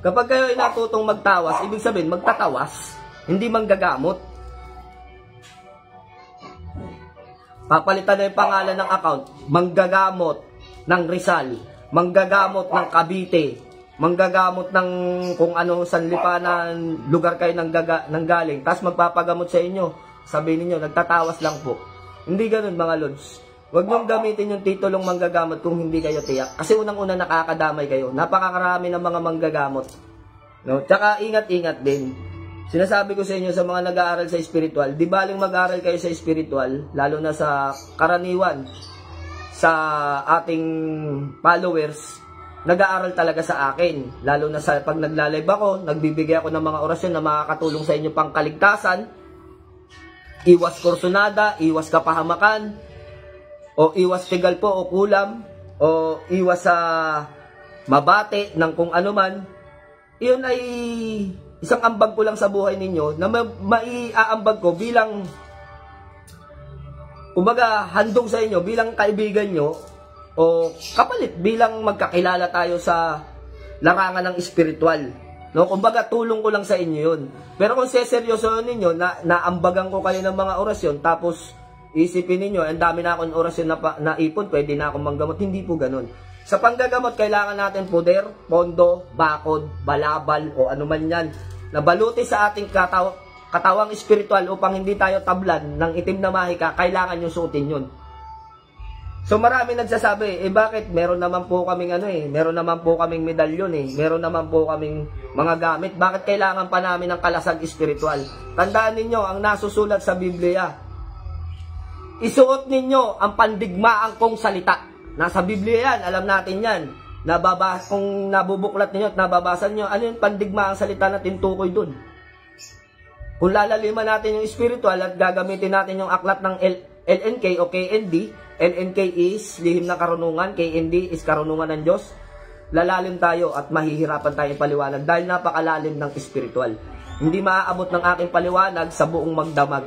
Kapag kayo ay natutong magtawas, ibig sabihin magtatawas, hindi manggagamot. Papalitan na yung pangalan ng account, manggagamot ng Rizal, manggagamot ng Cavite, manggagamot ng kung ano sanlipanan lugar kayo nang galing, tapos magpapagamot sa inyo. Sabihin niyo nagtatawas lang po. Hindi ganoon mga lods. Huwag mong gamitin yung titulong manggagamot kung hindi kayo tiyak. Kasi unang-una nakakadamay kayo. Napakarami ng mga manggagamot. No? Tsaka ingat-ingat din. Sinasabi ko sa inyo sa mga nag-aaral sa spiritual, di baling mag-aaral kayo sa spiritual, lalo na sa karaniwan, sa ating followers, nag-aaral talaga sa akin. Lalo na sa pag nagla-live ako, nagbibigay ako ng mga orasyon na makakatulong sa inyo pang kaligtasan, iwas kursunada, iwas kapahamakan, o iwas tigal po o kulam, o iwas sa mabate ng kung ano man. Iyon ay isang ambag ko lang sa buhay ninyo na maiaambag ko bilang kumbaga handog sa inyo bilang kaibigan nyo o kapalit bilang magkakilala tayo sa larangan ng spiritual. No, kumbaga tulong ko lang sa inyo 'yun. Pero kung seseryoso ninyo na naambagan ko kayo ng mga orasyon tapos isipin niyo ang dami na akong orasyon na ipon, pwede na akong manggamot, hindi po ganoon. Sa panggagamot kailangan natin poder, pondo, bakod, balabal o ano man 'yan na baluti sa ating katawang espiritual upang hindi tayo tablan ng itim na mahika, kailangan yung suotin yun. So marami nagsasabi, bakit? Meron naman po kaming meron naman po kaming medalyon meron naman po kaming mga gamit. Bakit kailangan pa namin ng kalasag espiritual? Tandaan ninyo, ang nasusulat sa Biblia, isuot ninyo ang pandigmaan kong salita. Nasa Biblia yan, alam natin yan. Kung nabubuklat ninyo at nababasa ninyo, ano yung pandigma ang salita na tintukoy dun? Kung lalaliman natin yung spiritual at gagamitin natin yung aklat ng LNK o KND, LNK is lihim na karunungan, KND is karunungan ng Diyos, lalalim tayo at mahihirapan tayong paliwanag dahil napakalalim ng spiritual. Hindi maaabot ng aking paliwanag sa buong magdamag.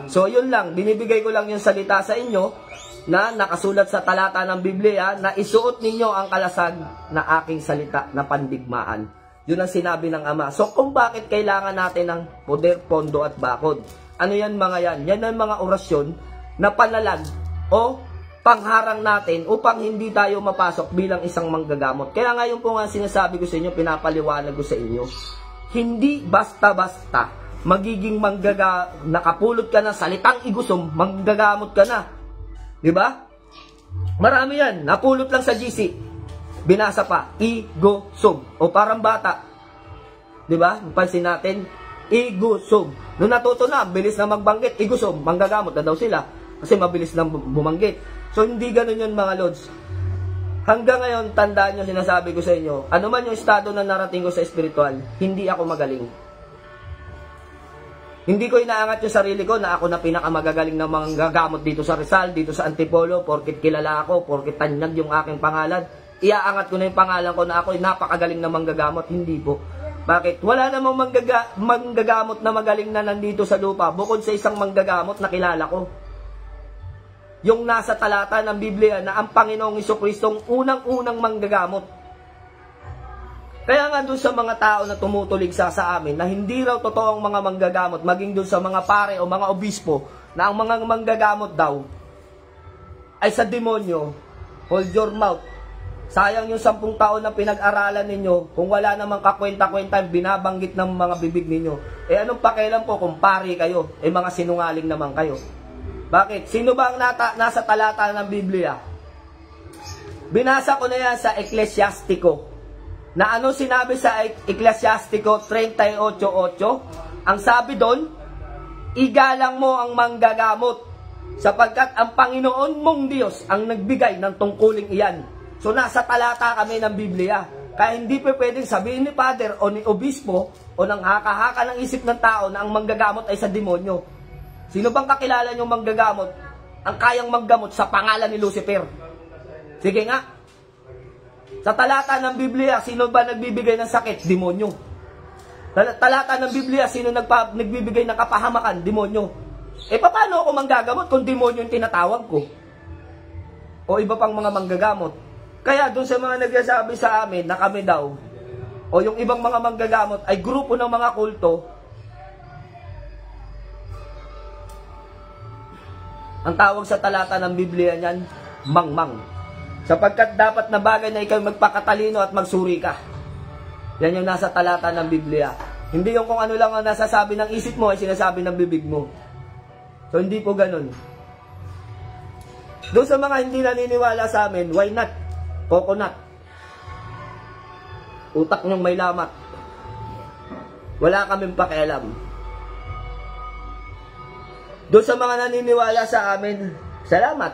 So yun lang, binibigay ko lang yung salita sa inyo na nakasulat sa talata ng Biblia na isuot ninyo ang kalasag na aking salita na pandigmaan. Yun ang sinabi ng Ama. So kung bakit kailangan natin ng poder, pondo at bakod? Ano yan mga yan? Yan ang mga orasyon na panalag o pangharang natin upang hindi tayo mapasok bilang isang manggagamot. Kaya ngayon po nga sinasabi ko sa inyo, pinapaliwanag ko sa inyo, hindi basta-basta magiging nakapulot ka na salitang igusom, manggagamot ka na. Diba? Marami yan. Napulot lang sa GC. Binasa pa. Igusog. O parang bata. Diba? Pansin natin. Igusog. Nung natuto na, bilis na magbanggit. Igusog. Manggagamot na daw sila. Kasi mabilis na bumanggit. So, hindi ganun yun mga lods. Hanggang ngayon, tandaan nyo, sinasabi ko sa inyo, ano man yung estado na narating ko sa spiritual, hindi ako magaling. Hindi ko inaangat yung sarili ko na ako na pinakamagagaling ng mga gagamot dito sa Rizal, dito sa Antipolo, porkit kilala ako, porkit tanyag yung aking pangalan. Iaangat ko na yung pangalan ko na ako ay napakagaling na manggagamot. Hindi po. Bakit? Wala namang manggagamot na magaling na nandito sa lupa bukod sa isang manggagamot na kilala ko. yung nasa talata ng Biblia na ang Panginoong Jesucristo unang-unang manggagamot. Kaya nga doon sa mga tao na tumutulig sa amin na hindi raw totoong mga manggagamot, maging doon sa mga pare o mga obispo na ang mga manggagamot daw ay sa demonyo, hold your mouth. Sayang yung 10 taon na pinag-aralan ninyo kung wala namang kakwenta-kwenta binabanggit ng mga bibig ninyo. Anong pakialam ko kung pari kayo? Mga sinungaling naman kayo. Bakit? Sino ba ang nasa talata ng Biblia? Binasa ko na yan sa Ecclesiastico. Na ano sinabi sa Ecclesiastico 38:8? Ang sabi doon, igalang mo ang manggagamot sapagkat ang Panginoon mong Diyos ang nagbigay ng tungkuling iyan. So nasa talata kami ng Biblia. Kaya hindi pa pwedeng sabihin ni Father o ni Obispo o ng haka-haka ng isip ng tao na ang manggagamot ay sa demonyo. Sino bang kakilala niyong manggagamot ang kayang manggamot sa pangalan ni Lucifer? Sige nga. Sa talata ng Biblia, sino ba nagbibigay ng sakit? Demonyo. Talata ng Biblia, sino nagbibigay ng kapahamakan? Demonyo. Paano ako manggagamot kung demonyo yung tinatawag ko? O iba pang mga manggagamot? Kaya doon sa mga nagsasabi sa amin na kami daw, o yung ibang mga manggagamot ay grupo ng mga kulto, ang tawag sa talata ng Biblia niyan, mangmang. Sapagkat dapat na bagay na ikaw magpakatalino at magsuri ka. Yan yung nasa talata ng Biblia. Hindi yung kung ano lang ang nasasabi ng isip mo ay sinasabi ng bibig mo. So hindi po ganun. Doon sa mga hindi naniniwala sa amin, why not? Coconut. Utak nyong may lamat. Wala kaming pakialam. Doon sa mga naniniwala sa amin, salamat.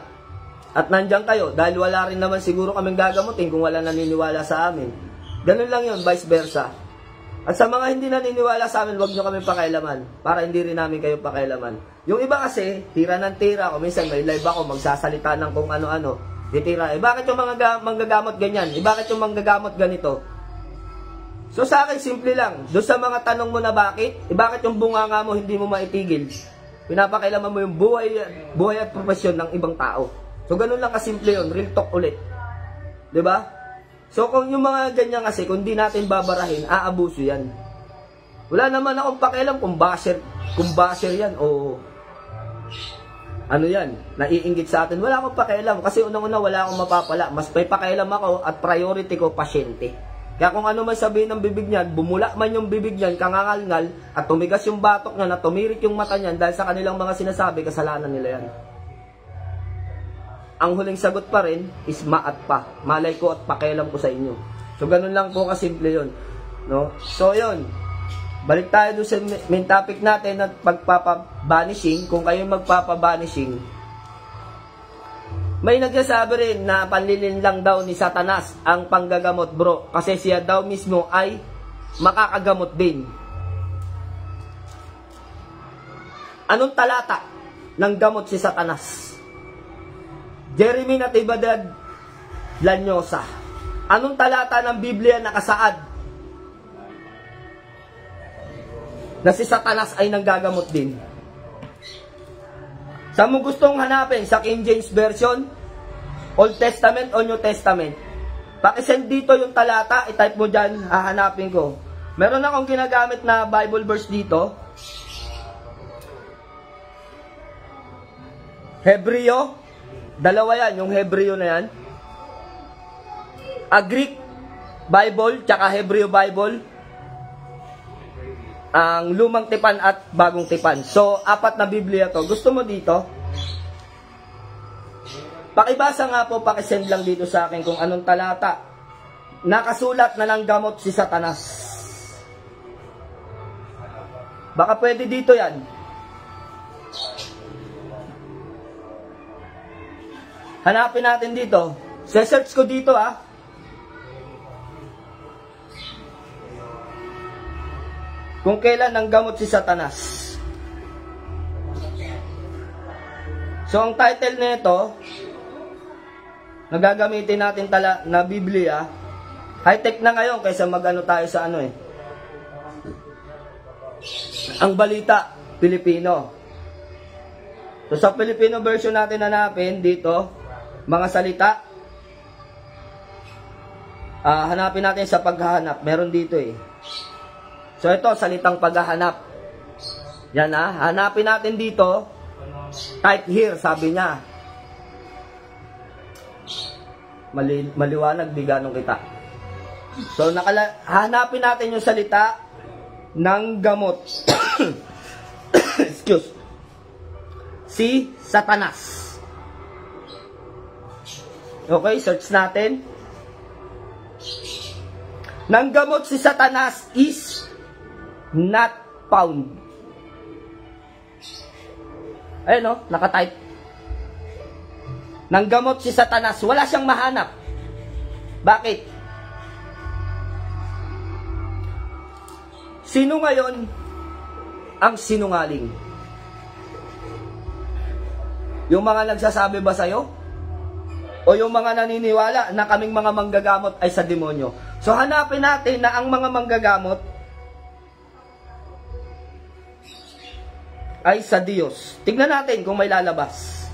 At nandyan kayo, dahil wala rin naman siguro kaming gagamutin kung wala naniniwala sa amin. Ganun lang yun, vice versa. At sa mga hindi naniniwala sa amin, huwag nyo kami pakialaman, para hindi rin namin kayo pakialaman. Yung iba kasi, tira ng tira, kung minsan may live ako, magsasalita ng kung ano-ano, ditira. Bakit yung mga manggagamot ganyan? Bakit yung manggagamot ganito? So sa akin, simple lang. Doon sa mga tanong mo na bakit yung bunganga mo hindi mo maitigil? Pinapakailaman mo yung buhay at profesyon ng ibang tao. So ganun lang kasimple yun, real talk ulit. 'Di ba? So kung yung mga ganyan kasi, kung di natin babarahin, aabuso yan. Wala naman akong pakialam kung basher yan o ano yan, naiinggit sa atin. Wala akong pakialam kasi unang-una wala akong mapapala. Mas may pakialam ako at priority ko, pasyente. Kaya kung ano man sabihin ng bibig niyan, bumula man yung bibig niyan, kangangalngal, at tumigas yung batok niya, na tumirik yung mata niyan dahil sa kanilang mga sinasabi, kasalanan nila yan. Ang huling sagot pa rin is maat pa. Malay ko at pakialam ko sa inyo. So ganun lang po kasimple yun. No? So yun. Balik tayo doon sa main topic natin na pagpapabanishing. Kung kayo magpapabanishing, may nagsasabi rin na panlilin lang daw ni Satanas ang panggagamot, bro. Kasi siya daw mismo ay makakagamot din. Anong talata ng gamot si Satanas? Jeremy Natividad Lanyosa. Anong talata ng Biblia nakasaad na si Satanas ay nanggagamot din? Sa mo gustong hanapin, sa King James Version, Old Testament o New Testament, pakisend dito yung talata, itype mo dyan, hahanapin ko. Meron akong ginagamit na Bible verse dito. Hebreo, dalawa yan, yung Hebreo na yan. A Greek Bible, tsaka Hebreo Bible. Ang lumang tipan at bagong tipan. So, 4 na Biblia to. Gusto mo dito? Pakibasa nga po, pakisend lang dito sa akin kung anong talata nakasulat na nanggamot si Satanas. Baka pwede dito yan. Hanapin natin dito. Se-search ko dito kung kailan nanggamot si Satanas. So ang title nito na gagamitin natin na Biblia, high-tech na ngayon kaysa mag-ano tayo sa Ang Balita Pilipino. So sa Filipino version natin hanapin dito, mga salita. Hanapin natin sa paghahanap. Meron dito eh. So ito, salitang paghahanap. Yan hanapin natin dito. Type here, sabi niya. Maliwanag, di ganong kita. So hanapin natin yung salita ng gamot. Excuse. Si Satanas. Okay, search natin. Nang gamot si Satanas is not found. Ayun nakatype. Nang gamot si Satanas, wala siyang mahanap. Bakit? Sino ngayon ang sinungaling? Yung mga nagsasabi ba sa'yo? O yung mga naniniwala na kaming mga manggagamot ay sa demonyo? So hanapin natin na ang mga manggagamot ay sa Diyos. Tignan natin kung may lalabas.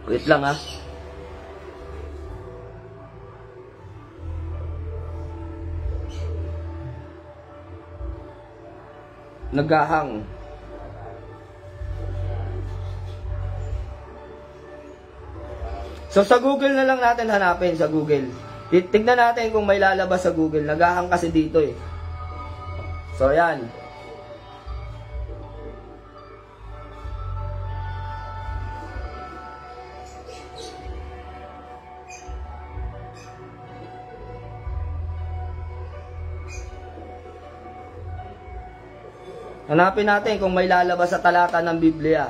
Wait lang Nagahang. So sa Google na lang natin hanapin, sa Google. Tignan natin kung may lalabas sa Google. Nagahang kasi dito eh. So yan. Hanapin natin kung may lalabas sa talata ng Biblia.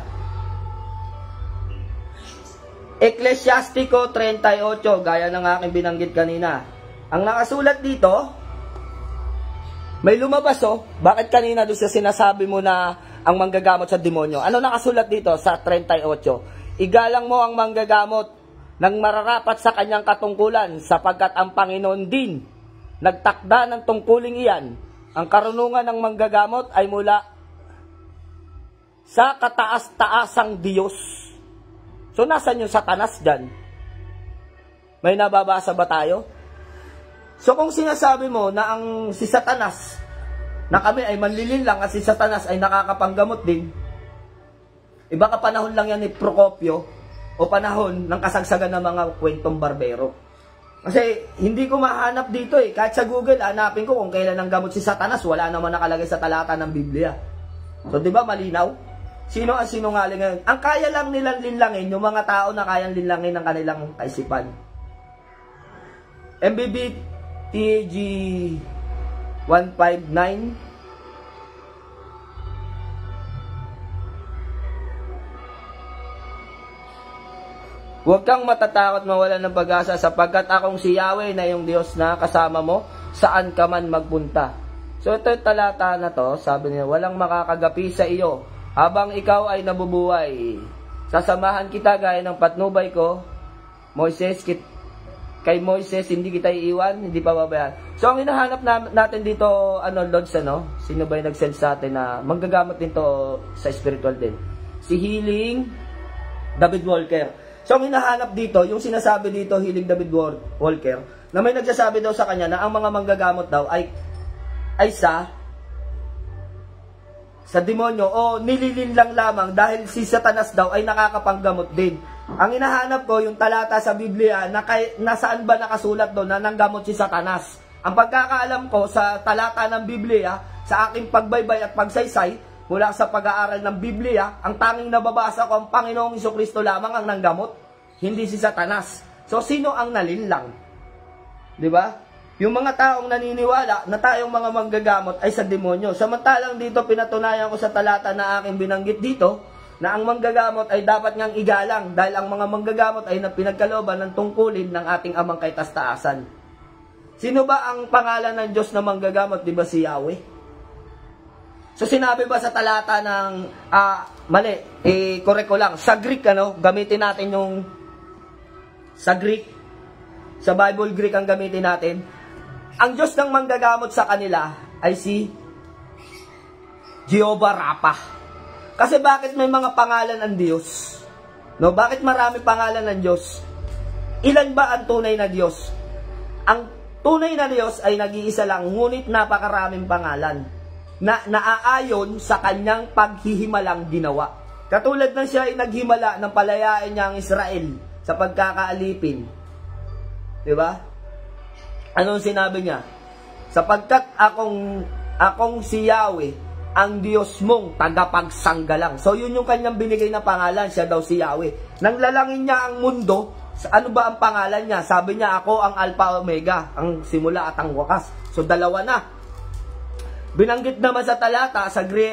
Ecclesiastico 38, gaya ng aking binanggit kanina. Ang nakasulat dito, may lumabas Bakit kanina doon sa sinasabi mo na ang manggagamot sa demonyo? Ano nakasulat dito sa 38? Igalang mo ang manggagamot nang mararapat sa kanyang katungkulan, sapagkat ang Panginoon din nagtakda ng tungkuling iyan. Ang karunungan ng manggagamot ay mula sa kataas-taasang Diyos. So, nasan yung Satanas dyan? May nababasa ba tayo? So, kung sinasabi mo na ang si Satanas, na kami ay manlilin lang at si Satanas ay nakakapanggamot din, iba ka panahon lang yan ni Procopio o panahon ng kasagsagan ng mga kwentong barbero. Kasi hindi ko mahanap dito eh. Kahit sa Google, hanapin ko kung kailan ang gamot si Satanas, wala naman nakalagay sa talata ng Biblia. So, di ba malinaw? Sino ang sinungaling ngayon? Ang kaya lang nilang linlangin, yung mga tao na kayang linlangin ng kanilang kaisipan. MBB TAG 159. Huwag kang matatakot mawalan ng pag-asa, sapagkat akong si Yahweh na yung Diyos na kasama mo saan ka man magpunta. So ito yung talata na to, sabi niya, walang makakagapi sa iyo habang ikaw ay nabubuhay. Sasamahan kita gaya ng patnubay ko, kay Moises hindi kita iiwan, hindi pa babayaan. So ang hinahanap natin dito, Lods, sino ba yung nag-send sa atin na manggagamot din to sa spiritual din? Si Healing David Walker. So, ang hinahanap dito, yung sinasabi dito, Healing David Walker, na may nagsasabi daw sa kanya na ang mga manggagamot daw ay sa demonyo o nililin lang lamang dahil si Satanas daw ay nakakapanggamot din. Ang hinahanap ko, yung talata sa Biblia, nasaan ba nakasulat doon na nanggamot si Satanas? Ang pagkakaalam ko sa talata ng Biblia, sa aking pagbaybay at pagsaysay, mula sa pag-aaral ng Biblia, ang tanging nababasa ko ang Panginoong Jesucristo lamang ang nanggamot, hindi si Satanas. So, sino ang nalinlang? Di ba? Yung mga taong naniniwala na tayong mga manggagamot ay sa demonyo. Samantalang dito, pinatunayan ko sa talata na aking binanggit dito, na ang manggagamot ay dapat ngang igalang dahil ang mga manggagamot ay pinagkalooban ng tungkulin ng ating amang kaitastaasan. Sino ba ang pangalan ng Diyos na manggagamot? Di ba si Yahweh? So, sinabi ba sa talata ng, mali, correct ko lang, sa Greek, gamitin natin yung, sa Greek, sa Bible Greek ang gamitin natin, Ang Diyos ng manggagamot sa kanila ay si Jehovah Rapha. Kasi bakit may mga pangalan ng Diyos? No, bakit marami pangalan ng Diyos? Ilan ba ang tunay na Diyos? Ang tunay na Diyos ay nag-iisa lang, ngunit napakaraming pangalan na naaayon sa kanyang paghihimalang ginawa. Katulad ng siya ay naghimala ng palayain niya ang Israel sa pagkakaalipin. Diba? Anong sinabi niya? Sapagkat akong si Yahweh, ang Diyos mong tagapagsanggalang. So yun yung kanyang binigay na pangalan, siya daw si Yahweh. Nang lalangin niya ang mundo, ano ba ang pangalan niya? Sabi niya, ako ang Alpha Omega, ang simula at ang wakas. So dalawa na. Binanggit naman sa talata,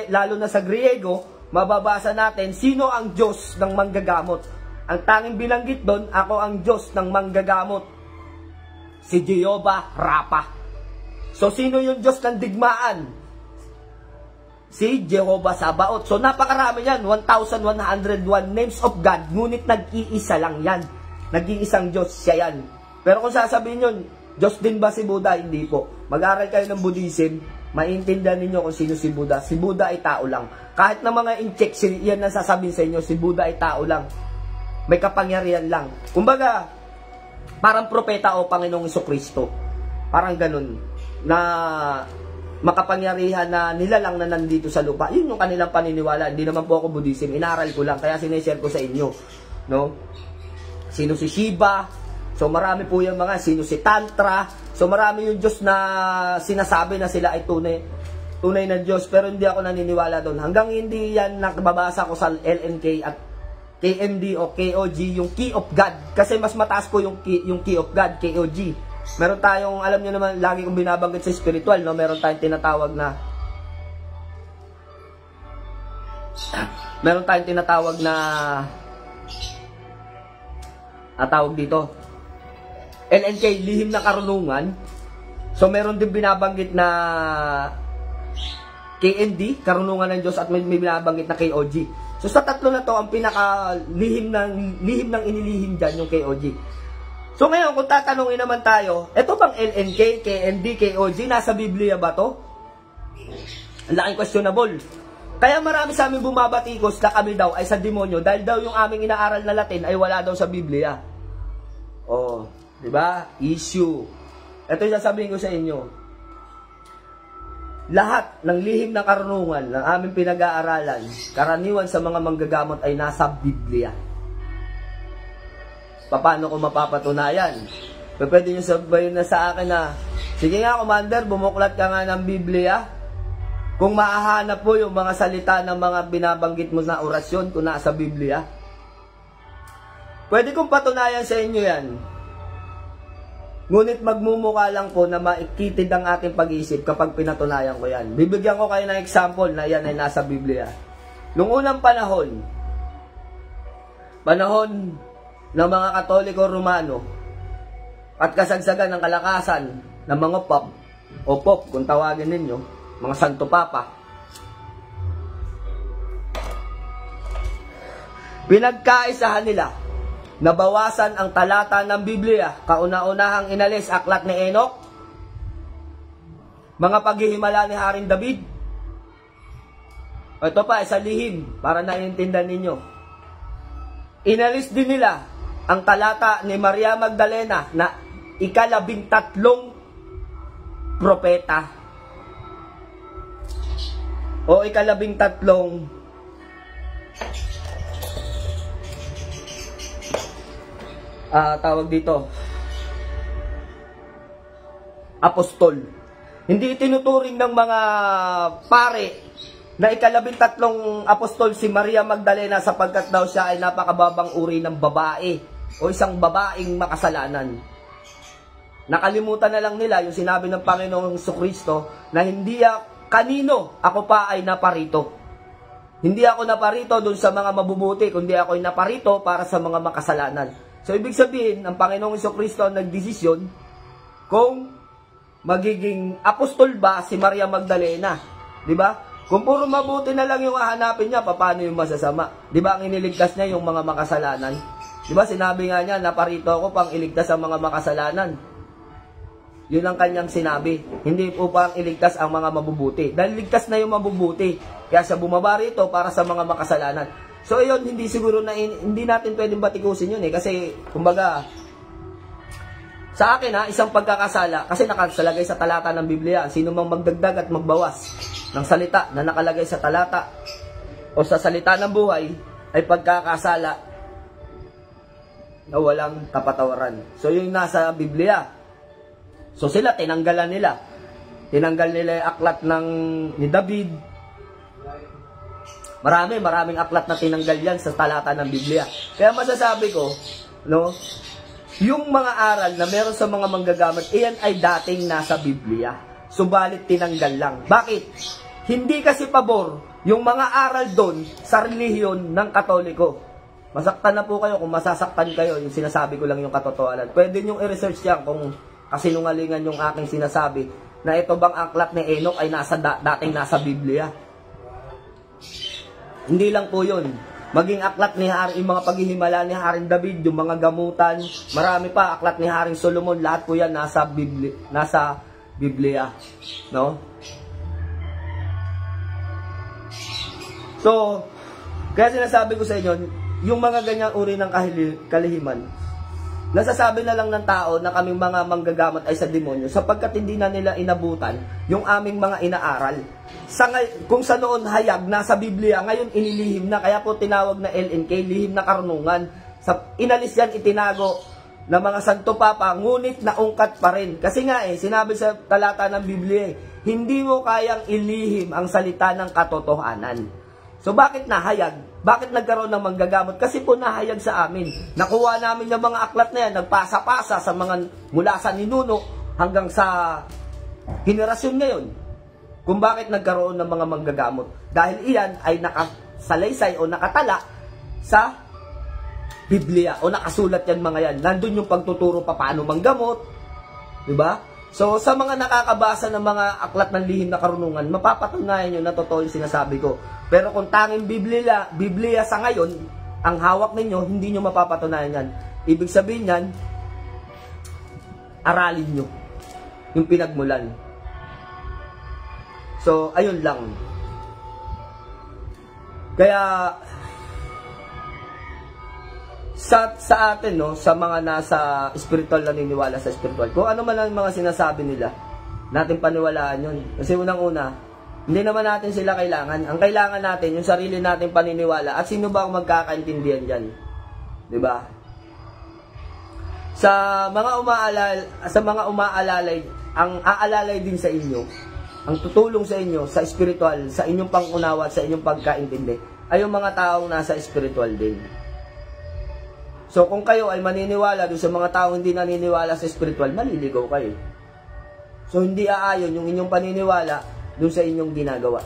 lalo na sa Griego, mababasa natin, sino ang Diyos ng manggagamot? Ang tanging binanggit doon, ako ang Diyos ng manggagamot. Si Jehovah Rapha. So sino yung Diyos ng digmaan? Si Jehovah Sabaoth. So napakarami yan, 1,101 names of God, ngunit nag-iisa lang yan. Nag-iisang Diyos, siya yan. Pero kung sasabihin yun, Diyos din ba si Buddha? Hindi po. Mag-aral kayo ng Buddhism, maintindihan ninyo kung sino si Buddha. Si Buddha ay tao lang. Kahit na mga in-check, yan ang sasabihin sa inyo, si Buddha ay tao lang. May kapangyarihan lang. Kumbaga, parang propeta o Panginoong Jesucristo. Parang ganun. Na makapangyarihan na nilalang na nandito sa lupa. Yun yung kanilang paniniwala. Hindi naman po ako Buddhism. Inaral ko lang. Kaya sineshare ko sa inyo. No? Sino si Shiva? So marami po yung mga. Sino si Tantra? So marami yung Diyos na sinasabi na sila ay tunay na Diyos. Pero hindi ako naniniwala doon. Hanggang hindi yan nakababasa ko sa LNK at KMD o KOG, yung Key of God. Kasi mas mataas po yung Key of God, KOG. Meron tayong, alam nyo naman, lagi kong binabanggit sa spiritual, no? Meron tayong tinatawag na tawag dito LNK, lihim na karunungan. So meron din binabanggit na KND, karunungan ng Diyos, at may binabanggit na KOG. So sa tatlo na to, ang pinaka lihim ng inilihim dyan, yung KOG. So ngayon, kung tatanungin naman tayo, eto bang LNK, KND, KOG, nasa Biblia ba to? Ang laking questionable. Kaya marami sa amin bumabatikos na kami daw ay sa demonyo dahil daw yung aming inaaral na Latin ay wala daw sa Biblia. Oh, di ba? Issue. Ito yung sasabihin ko sa inyo. Lahat ng lihim na karunungan ng aming pinag-aaralan, karaniwan sa mga manggagamot ay nasa Biblia. Paano ko mapapatunayan? Pwede nyo sabihin na sa akin na, sige nga, Commander, bumuklat ka nga ng Biblia. Kung maahanap po yung mga salita ng mga binabanggit mo na orasyon kung nasa Biblia. Pwede kong patunayan sa inyo yan. Ngunit magmumukha lang po na maikitid ang ating pag-iisip kapag pinatunayan ko yan. Bibigyan ko kayo ng example na yan ay nasa Biblia. Noong unang panahon ng mga Katoliko Romano at kasagsagan ng kalakasan ng mga Pop kung tawagin ninyo, mga Santo Papa, pinagkaisahan nila na bawasan ang talata ng Biblia, kauna-unahang inalis aklat ni Enoch, mga paghihimala ni Haring David. Ito pa, isa lihim para naiintindihan ninyo. Inalis din nila ang talata ni Maria Magdalena na ika-13 propeta o ika-13 tawag dito apostol. Hindi itinuturing ng mga pare na ika-13 apostol si Maria Magdalena sapagkat daw siya ay napakababang uri ng babae o isang babaeng makasalanan. Nakalimutan na lang nila yung sinabi ng Panginoong Jesucristo na hindi kanino ako pa ay naparito. Hindi ako naparito dun sa mga mabubuti, kundi ako ay naparito para sa mga makasalanan. So ibig sabihin, ang Panginoong Jesucristo ang nagdesisyon kung magiging apostol ba si Maria Magdalena. Di ba? Kung puro mabuti na lang yung hahanapin niya, paano yung masasama? Di ba ang iniligtas niya yung mga makasalanan? Di ba sinabi nga niya, naparito ako pang iligtas sa mga makasalanan. Yun ang kanyang sinabi. Hindi upang iligtas ang mga mabubuti. Dahil ligtas na yung mabubuti. Kaya siya bumaba rito para sa mga makasalanan. So yun, hindi siguro na hindi natin pwedeng batikusin yun kasi kumbaga sa akin isang pagkakasala kasi nakasalagay sa talata ng Biblia, sino mang magdagdag at magbawas ng salita na nakalagay sa talata o sa salita ng buhay ay pagkakasala na walang kapatawaran. So yung nasa Biblia. So sila tinanggalan nila. Tinanggal nila yung aklat ni David. Maraming aklat na tinanggal yan sa talata ng Biblia. Kaya masasabi ko, yung mga aral na meron sa mga manggagamot, iyan ay dating nasa Biblia. Subalit tinanggal lang. Bakit? Hindi kasi pabor yung mga aral doon sa relihiyon ng Katoliko. Masaktan na po kayo kung masasaktan kayo, yung sinasabi ko lang yung katotohanan. Pwede nyo i-research yan kung kasinungalingan yung aking sinasabi na ito bang aklat ni Enoch ay dating nasa Biblia. Hindi lang po yun. Maging aklat ni Haring, yung mga paghihimala ni Haring David, yung mga gamutan, marami pa, aklat ni Haring Solomon, lahat po yan nasa Biblia. No? So, kaya sinasabi ko sa inyo, yung mga ganyang uri ng kalihiman, nasasabi na lang ng tao na kaming mga manggagamot ay sa demonyo sapagkat hindi na nila inabutan yung aming mga inaaral. Kung sa noon hayag nasa Biblia, ngayon inilihim na, kaya po tinawag na LNK, lihim na karunungan. Inalis yan, itinago ng mga Santo Papa, ngunit naungkat pa rin. Kasi nga sinabi sa talata ng Biblia, hindi mo kayang ilihim ang salita ng katotohanan. So bakit nahayag? Bakit nagkaroon ng manggagamot? Kasi po nahayag sa amin. Nakuha namin yung mga aklat na yan, nagpasa-pasa sa mga mula sa ninuno hanggang sa henerasyon ngayon. Kung bakit nagkaroon ng mga manggagamot. Dahil iyan ay nakasalaysay o nakatala sa Biblia o nakasulat yan mga yan. Nandun yung pagtuturo pa paano manggamot. Diba? So sa mga nakakabasa ng mga aklat ng lihim na karunungan, mapapatunayan nyo na totoo yung sinasabi ko. Pero kung tanging Biblia sa ngayon, ang hawak ninyo, hindi nyo mapapatunayan yan. Ibig sabihin yan, aralin nyo yung pinagmulan. So, ayun lang. Kaya, sa atin, sa mga nasa spiritual, naniniwala sa spiritual, kung ano man ang mga sinasabi nila, natin paniwalaan yun. Kasi unang-una, hindi naman natin sila kailangan. Ang kailangan natin, yung sarili natin paniniwala. At sino ba ang magkakaintindihan dyan? Diba? Sa mga umaalalay, ang aalalay din sa inyo, ang tutulong sa inyo, sa spiritual, sa inyong pangunawa, sa inyong pagkaintindi, ay yung mga taong nasa spiritual din. So, kung kayo ay maniniwala doon sa mga taong hindi naniniwala sa spiritual, maliligaw kayo. So, hindi aayon yung inyong paniniwala doon sa inyong ginagawa.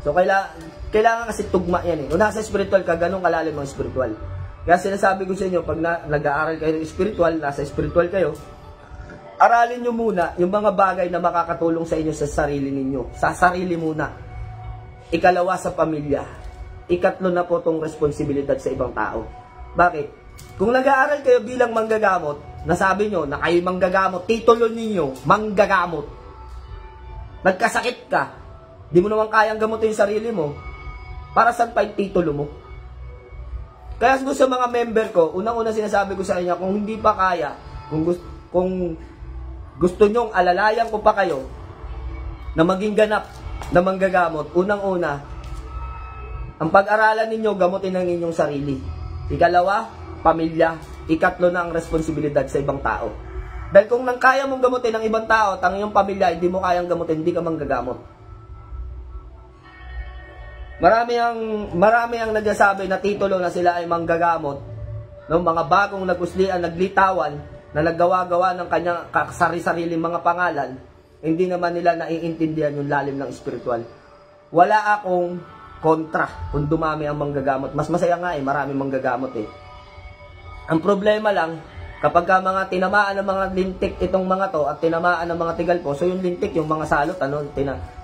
So, kailangan kasi tugma yan Kung nasa spiritual ka, ganun kalalim ang spiritual. Kaya sinasabi ko sa inyo, pag nag-aaral kayo ng spiritual, nasa spiritual kayo, aralin nyo muna yung mga bagay na makakatulong sa inyo sa sarili ninyo. Sa sarili muna. Ikalawa sa pamilya. Ikatlo na po tong responsibilidad sa ibang tao. Bakit? Kung nag-aaral kayo bilang manggagamot, nasabi nyo na kayo manggagamot, titulo ninyo, manggagamot. Nagkasakit ka, di mo naman kayang gamutin yung sarili mo, para saan pa yung titulo mo? Kaya sa mga member ko, unang-una sinasabi ko sa inyo, kung hindi pa kaya, kung gusto nyong alalayan ko pa kayo, na maging ganap na manggagamot, unang-una, ang pag-aralan ninyo, gamutin ang inyong sarili. Ikalawa, pamilya. Ikatlo na ang responsibilidad sa ibang tao. Dahil kung nang kaya mong gamutin ng ibang tao, ang iyong pamilya, hindi mo kayang gamutin, hindi ka manggagamot. Marami ang nagsasabi na titulo na sila ay manggagamot, mga bagong naguslian, naglitawan, na naggawa-gawa ng kanyang sari-sariling mga pangalan, hindi naman nila naiintindihan yung lalim ng spiritual. Wala akong kontra kung dumami ang manggagamot. Mas masaya nga marami manggagamot Ang problema lang, kapag mga tinamaan ng mga lintik itong mga to at tinamaan ng mga tigalpo, so yung lintik, yung mga salot,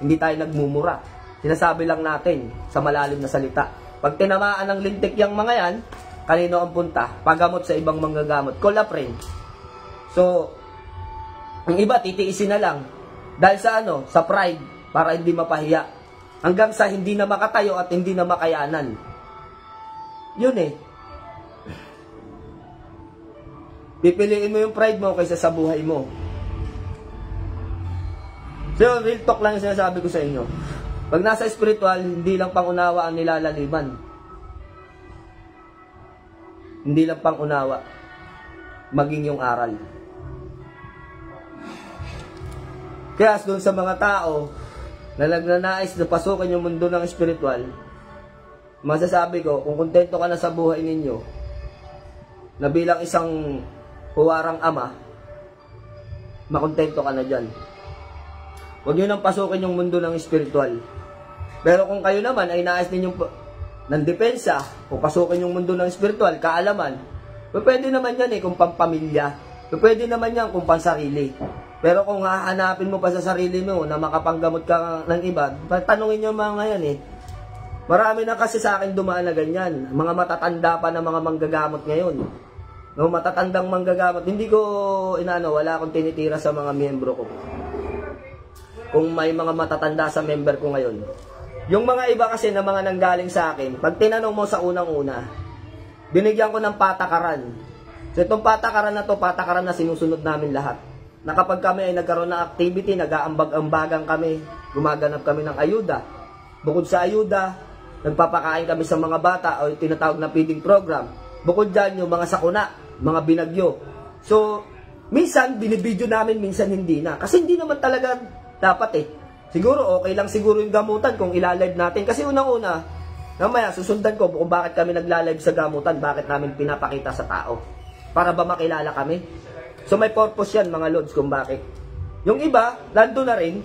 hindi tayo nagmumura. Sinasabi lang natin sa malalim na salita. Pag tinamaan ng lintik yung mga yan, kanino ang punta? Pagamot sa ibang manggagamot. Kolaprin. So, Ang iba, titiisin na lang. Dahil sa ano? Sa pride, para hindi mapahiya. Hanggang sa hindi na makatayo at hindi na makayanan. Yun eh. Pipiliin mo yung pride mo kaysa sa buhay mo. So, real talk lang yung sinasabi ko sa inyo. Pag nasa spiritual, hindi lang pangunawa ang nilalaliman. Hindi lang pangunawa. Maging yung aral. Kaya doon sa mga tao na nagnanais na pasukin yung mundo ng spiritual, masasabi ko, kung kontento ka na sa buhay ninyo, na bilang isang huwarang ama, makontento ka na dyan. Huwag nyo nang pasukin yung mundo ng spiritual. Pero kung kayo naman ay nais ninyong ng depensa, o pasukin yung mundo ng spiritual, kaalaman, pwede naman yan kung pampamilya, pwede naman yan kung pansarili. Pero kung hahanapin mo pa sa sarili mo na makapanggamot ka ng iba, tanungin nyo mga yan Marami na kasi sa akin dumaan na ganyan. Mga matatanda pa na mga manggagamot ngayon. No, matatandang manggagamot. Hindi ko wala akong tinitira sa mga miyembro ko. Kung may mga matatanda sa member ko ngayon. Yung mga iba kasi na mga nanggaling sa akin, pag tinanong mo sa unang-una, binigyan ko ng patakaran. So itong patakaran na to, patakaran na sinusunod namin lahat. Na kapag kami ay nagkaroon ng activity, nag-aambag-ambagan kami, gumaganap kami ng ayuda. Bukod sa ayuda, nagpapakain kami sa mga bata o tinatawag na feeding program. Bukod dyan, yung mga sakuna, mga binagyo. So, minsan binibidyo namin, minsan hindi na. Kasi hindi naman talaga dapat Siguro okay lang siguro yung gamutan kung ilalive natin. Kasi unang-una, mamaya susundan ko kung bakit kami naglalive sa gamutan, bakit namin pinapakita sa tao. Para ba makilala kami? So may purpose yan mga lods kung bakit. Yung iba, nandun na rin,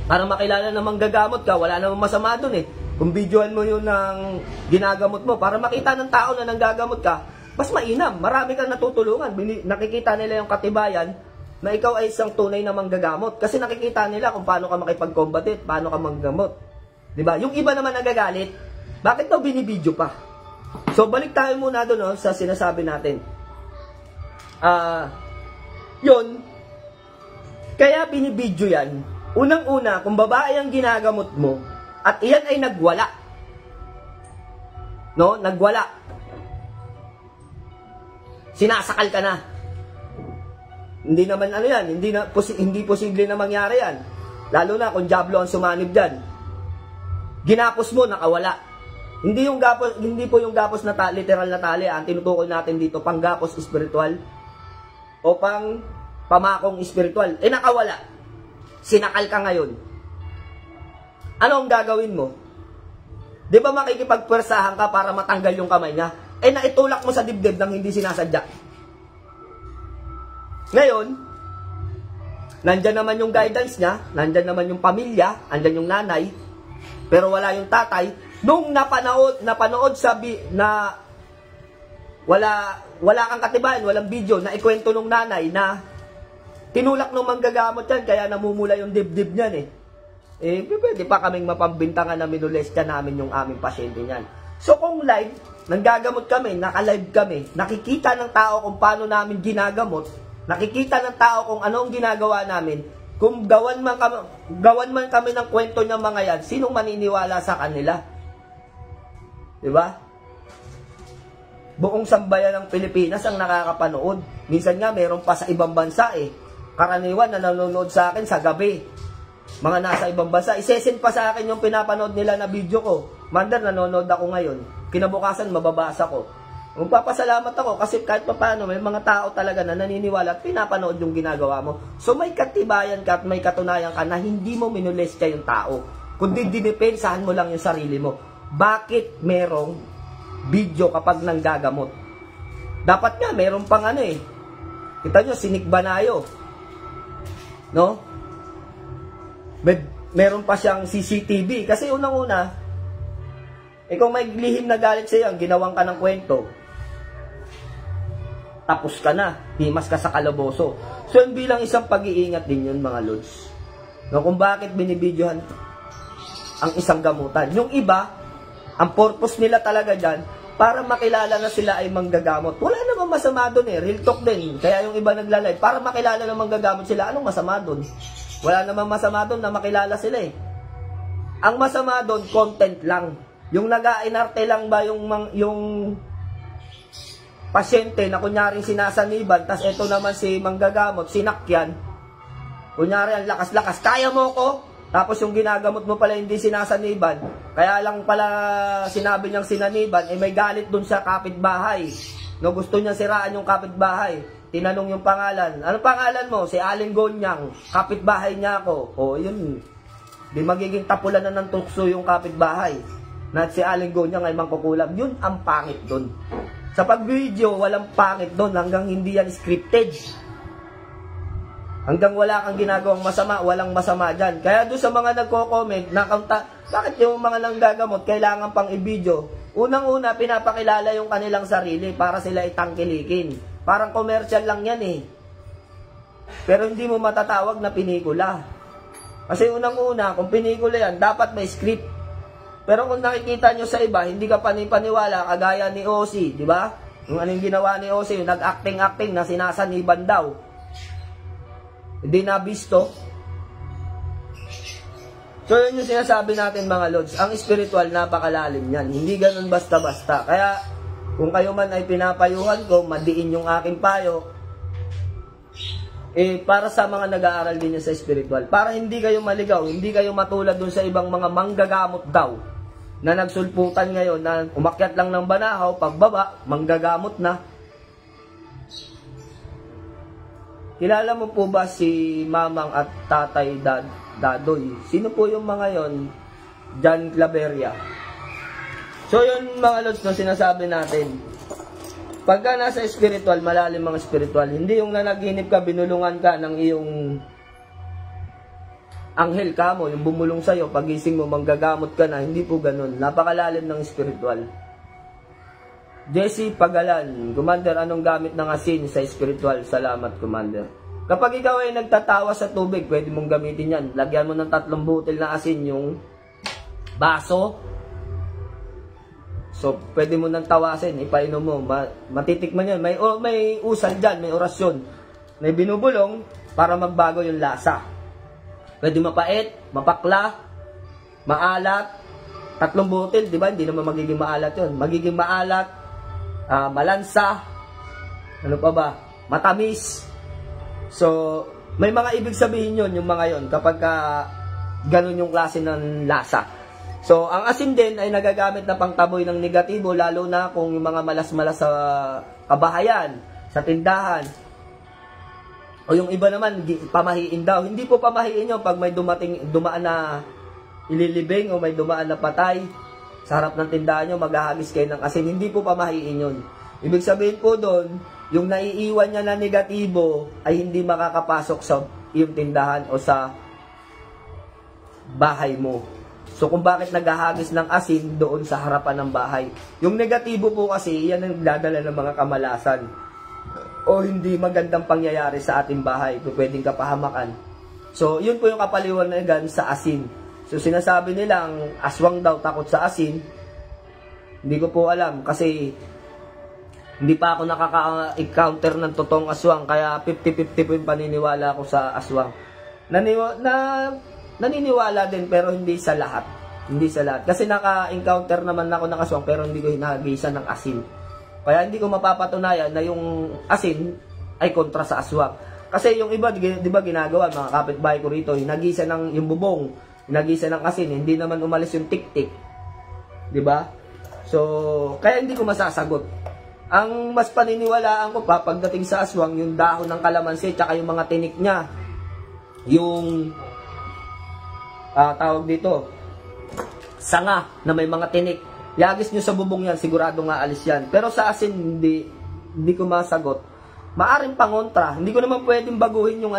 para makilala na manggagamot ka, wala namang masama dun Kung videoan mo yun ng ginagamot mo, para makita ng tao na nanggagamot ka, mas mainam, marami kang natutulungan. Nakikita nila yung katibayan na ikaw ay isang tunay na manggagamot. Kasi nakikita nila kung paano ka makipag-combat paano ka manggamot. Diba? Yung iba naman nagagalit, bakit daw binibidyo pa? So balik tayo muna doon sa sinasabi natin. Yun, kaya binibidyo yan. Unang-una, kung babae ang ginagamot mo, at iyan ay nagwala. No? Nagwala. Sinasakal ka na. Hindi naman yan, hindi posible na mangyari yan. Lalo na kung diablo ang sumanib dyan. Ginapos mo, nakawala. Hindi po yung gapos na literal na tali. Ang tinutukoy natin dito, panggapos spiritual o pamakong spiritual. Nakawala. Sinakal ka ngayon. Ano ang gagawin mo? Di ba makikipagpwersahan ka para matanggal yung kamay niya? Naitulak mo sa dibdib nang hindi sinasadya. Ngayon, nandyan naman yung guidance niya, nandyan naman yung pamilya, nandyan yung nanay, pero wala yung tatay. Nung napanood na wala kang katibayan, walang video, na ikwento nung nanay na tinulak nung manggagamot yan, kaya namumula yung dibdib niyan pwede pa kaming mapambintangan na minulestya namin yung aming pasyente niyan. So kung live, nanggagamot kami, naka-live kami, nakikita ng tao kung paano namin ginagamot, nakikita ng tao kung ano ang ginagawa namin, kung gawan man kami ng kwento ng mga yan, sinong maniniwala sa kanila? Diba? Buong sambayan ng Pilipinas ang nakakapanood. Minsan nga, meron pa sa ibang bansa Karaniwan na nanonood sa akin sa gabi. Mga nasa ibang bansa. Isesend pa sa akin yung pinapanood nila na video ko. Mandar, nanonood ako ngayon. Kinabukasan, mababasa ko. Magpapasalamat ako kasi kahit pa paano, may mga tao talaga na naniniwala at pinapanood yung ginagawa mo. So may katibayan ka at may katunayan ka na hindi mo minulestya yung tao. Kundi dinipensahan mo lang yung sarili mo. Bakit merong video kapag nanggagamot? Dapat nga, meron pang Kita nyo, sinikbanayo. No? Meron pa siyang CCTV. Kasi unang-una, kung may lihim na galit sa iyo, ginawang ka ng kwento, tapos ka na, himas ka sa kalaboso. So, yun bilang isang pag-iingat din yun, mga lods. No, kung bakit binibidyohan ang isang gamutan. Yung iba, ang purpose nila talaga dyan, para makilala na sila ay manggagamot. Wala namang masama doon eh. Real talk din. Kaya yung iba naglalay, para makilala na manggagamot sila, anong masama doon? Wala namang masama doon na makilala sila eh. Ang masama doon, content lang. Yung nag-ainarte lang ba yung pasyente na kunyaring sinasaniban, tas ito naman si manggagamot, sinakyan. Kunyari ang lakas-lakas, kaya mo ko? Tapos yung ginagamot mo pala hindi sinasaniban, kaya lang pala sinabi niyang sinaniban, eh may galit dun sa kapitbahay. No, gusto niya siraan yung kapitbahay. Tinanong yung pangalan. Ano pangalan mo? Si Aling Gonyang. Kapitbahay niya ako. O yun, di magiging tapulan na ng tukso yung kapitbahay. Na si Aling Gonyang ay mangkukulam. Yun ang pangit dun. Sa pag-video, walang pangit dun hanggang hindi yan scripted. Hanggang wala kang ginagawang masama, walang masama dyan. Kaya doon sa mga nagko-comment, bakit yung mga nanggagamot kailangan pang i-video? Unang-una, pinapakilala yung kanilang sarili para sila itangkilikin. Parang commercial lang yan eh. Pero hindi mo matatawag na pinikula. Kasi unang-una, kung pinikula yan, dapat may script. Pero kung nakikita nyo sa iba, hindi ka panipaniwala, kagaya ni Ozzy, di ba? Yung anong ginawa ni Ozzy, yung nag-acting-acting na sinasaniban daw. Hindi nabisto. So yun yung sinasabi natin mga Lods, ang spiritual napakalalim yan. Hindi ganun basta-basta. Kaya kung kayo man ay pinapayuhan ko, madiin yung aking payo, para sa mga nag-aaral din sa spiritual. Para hindi kayo maligaw, hindi kayo matulad dun sa ibang mga manggagamot daw na nagsulputan ngayon na umakyat lang ng banahaw, pagbaba, manggagamot na. Kilala mo po ba si Mamang at Tatay Dadoy? Sino po yung mga yon? John Claveria. So yun mga Lods, no, sinasabi natin. Pagka nasa spiritual, malalim mga spiritual, hindi yung nanaginip ka, binulungan ka ng iyong anghel ka mo, yung bumulong sa'yo, pagising mo, manggagamot ka na, hindi po ganun. Napakalalim ng spiritual. Jesse Pagalan, Commander, anong gamit ng asin sa spiritual? Salamat, Commander. Kapag ikaw ay nagtatawa sa tubig, pwede mong gamitin yan. Lagyan mo ng 3 butil na asin yung baso. So, pwede mo nang tawasin, ipainom mo. Matitikman yan. May usal dyan, may orasyon. May binubulong para magbago yung lasa. Pwede mapait, mapakla, maalat. 3 butil, di ba? Hindi naman magiging maalat yun. Magiging maalat, malansa, ano pa ba? Matamis. So, may mga ibig sabihin yun, yung mga yun, kapag ganun yung klase ng lasa. So, ang asin din ay nagagamit na pangtaboy ng negatibo, lalo na kung yung mga malas-malas sa kabahayan, sa tindahan. O yung iba naman, pamahiin daw. Hindi po pamahiin yun pag may dumaan na ililibing o may dumaan na patay sa harap ng tindahan nyo, maghahagis kayo ng asin. Hindi po pamahiin yun. Ibig sabihin po doon, yung naiiwan niya na negatibo ay hindi makakapasok sa iyong tindahan o sa bahay mo. So kung bakit naghahagis ng asin doon sa harapan ng bahay. Yung negatibo po kasi, yan ang dadala ng mga kamalasan o hindi magandang pangyayari sa ating bahay kung pwedeng kapahamakan. So yun po yung kapaliwanagan sa asin. So sinasabi nilang aswang daw takot sa asin. Hindi ko po alam kasi hindi pa ako nakaka-encounter ng totoong aswang, kaya 50-50 po yung paniniwala ko sa aswang. Naniniwala din pero hindi sa lahat. Hindi sa lahat. Kasi naka-encounter naman ako ng aswang pero hindi ko hinahagisan ng asin. Kaya hindi ko mapapatunayan na yung asin ay kontra sa aswang. Kasi yung iba, di ba ginagawa, mga kapitbahay ko rito, hinagisa ng yung bubong, hinagisa ng asin, hindi naman umalis yung tik-tik. Di ba? So, kaya hindi ko masasagot. Ang mas paniniwalaan ko pa pagdating sa aswang, yung dahon ng kalamansi, tsaka yung mga tinik niya. Yung tawag dito, sanga na may mga tinik. Yagis nyo sa bubong yan, sigurado nga alis yan. Pero sa asin, hindi ko masagot. Maaring pangontra. Hindi ko naman pwedeng baguhin yung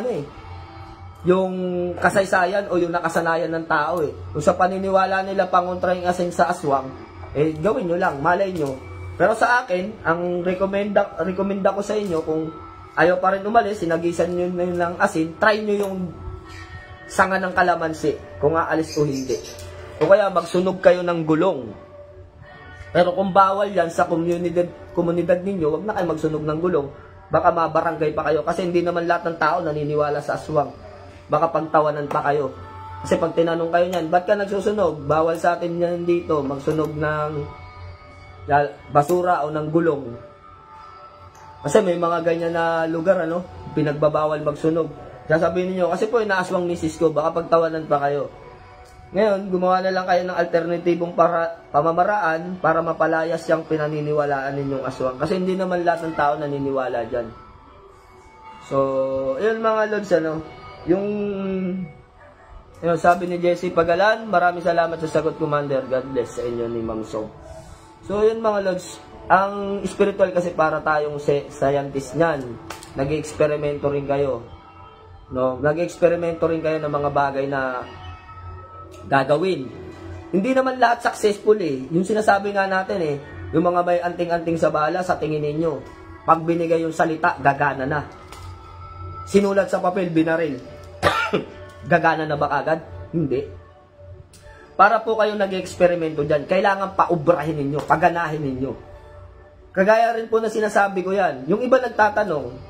yung kasaysayan o yung nakasanayan ng tao eh. Kung sa paniniwala nila pangontra yung asin sa aswang, gawin nyo lang, malay nyo. Pero sa akin, ang rekomenda ko sa inyo, kung ayaw pa rin umalis, sinagisan nyo ng asin, try nyo yung sanga ng kalamansi, kung aalis o hindi. O kaya magsunog kayo ng gulong. Pero kung bawal yan sa komunidad ninyo, wag na kayo magsunog ng gulong. Baka mabarangay pa kayo kasi hindi naman lahat ng tao naniniwala sa aswang. Baka pagtawanan pa kayo. Kasi pag tinanong kayo niyan, ba't ka nagsusunog? Bawal sa atin yan dito, magsunog ng basura o ng gulong. Kasi may mga ganyan na lugar, ano, pinagbabawal magsunog. Sasabihin niyo kasi po, inaaswang misis ko, baka pagtawanan pa kayo. Ngayon, gumawa na lang kayo ng alternatibong pamamaraan para mapalayas yung pinaniniwalaan ninyong aswang. Kasi hindi naman lahat ng tao naniniwala dyan. So, yun mga lods, ano, yung sabi ni Jesse Pagalan, maraming salamat sa sagot, Commander. God bless sa inyo ni Ma'am Song. So, yun mga lods, ang spiritual kasi para tayong scientist niyan. Nag-eksperimento rin kayo. No? Nag-eksperimento rin kayo ng mga bagay na gagawin. Hindi naman lahat successful eh. Yung sinasabi nga natin eh, yung mga may anting-anting sa bala, sa tingin ninyo, pag binigay yung salita, gagana na. Sinulat sa papel, binaril. Gagana na ba agad? Hindi. Para po kayong nag-eksperimento dyan, kailangan paubrahin ninyo, paganahin ninyo. Kagaya rin po na sinasabi ko yan. Yung iba nagtatanong,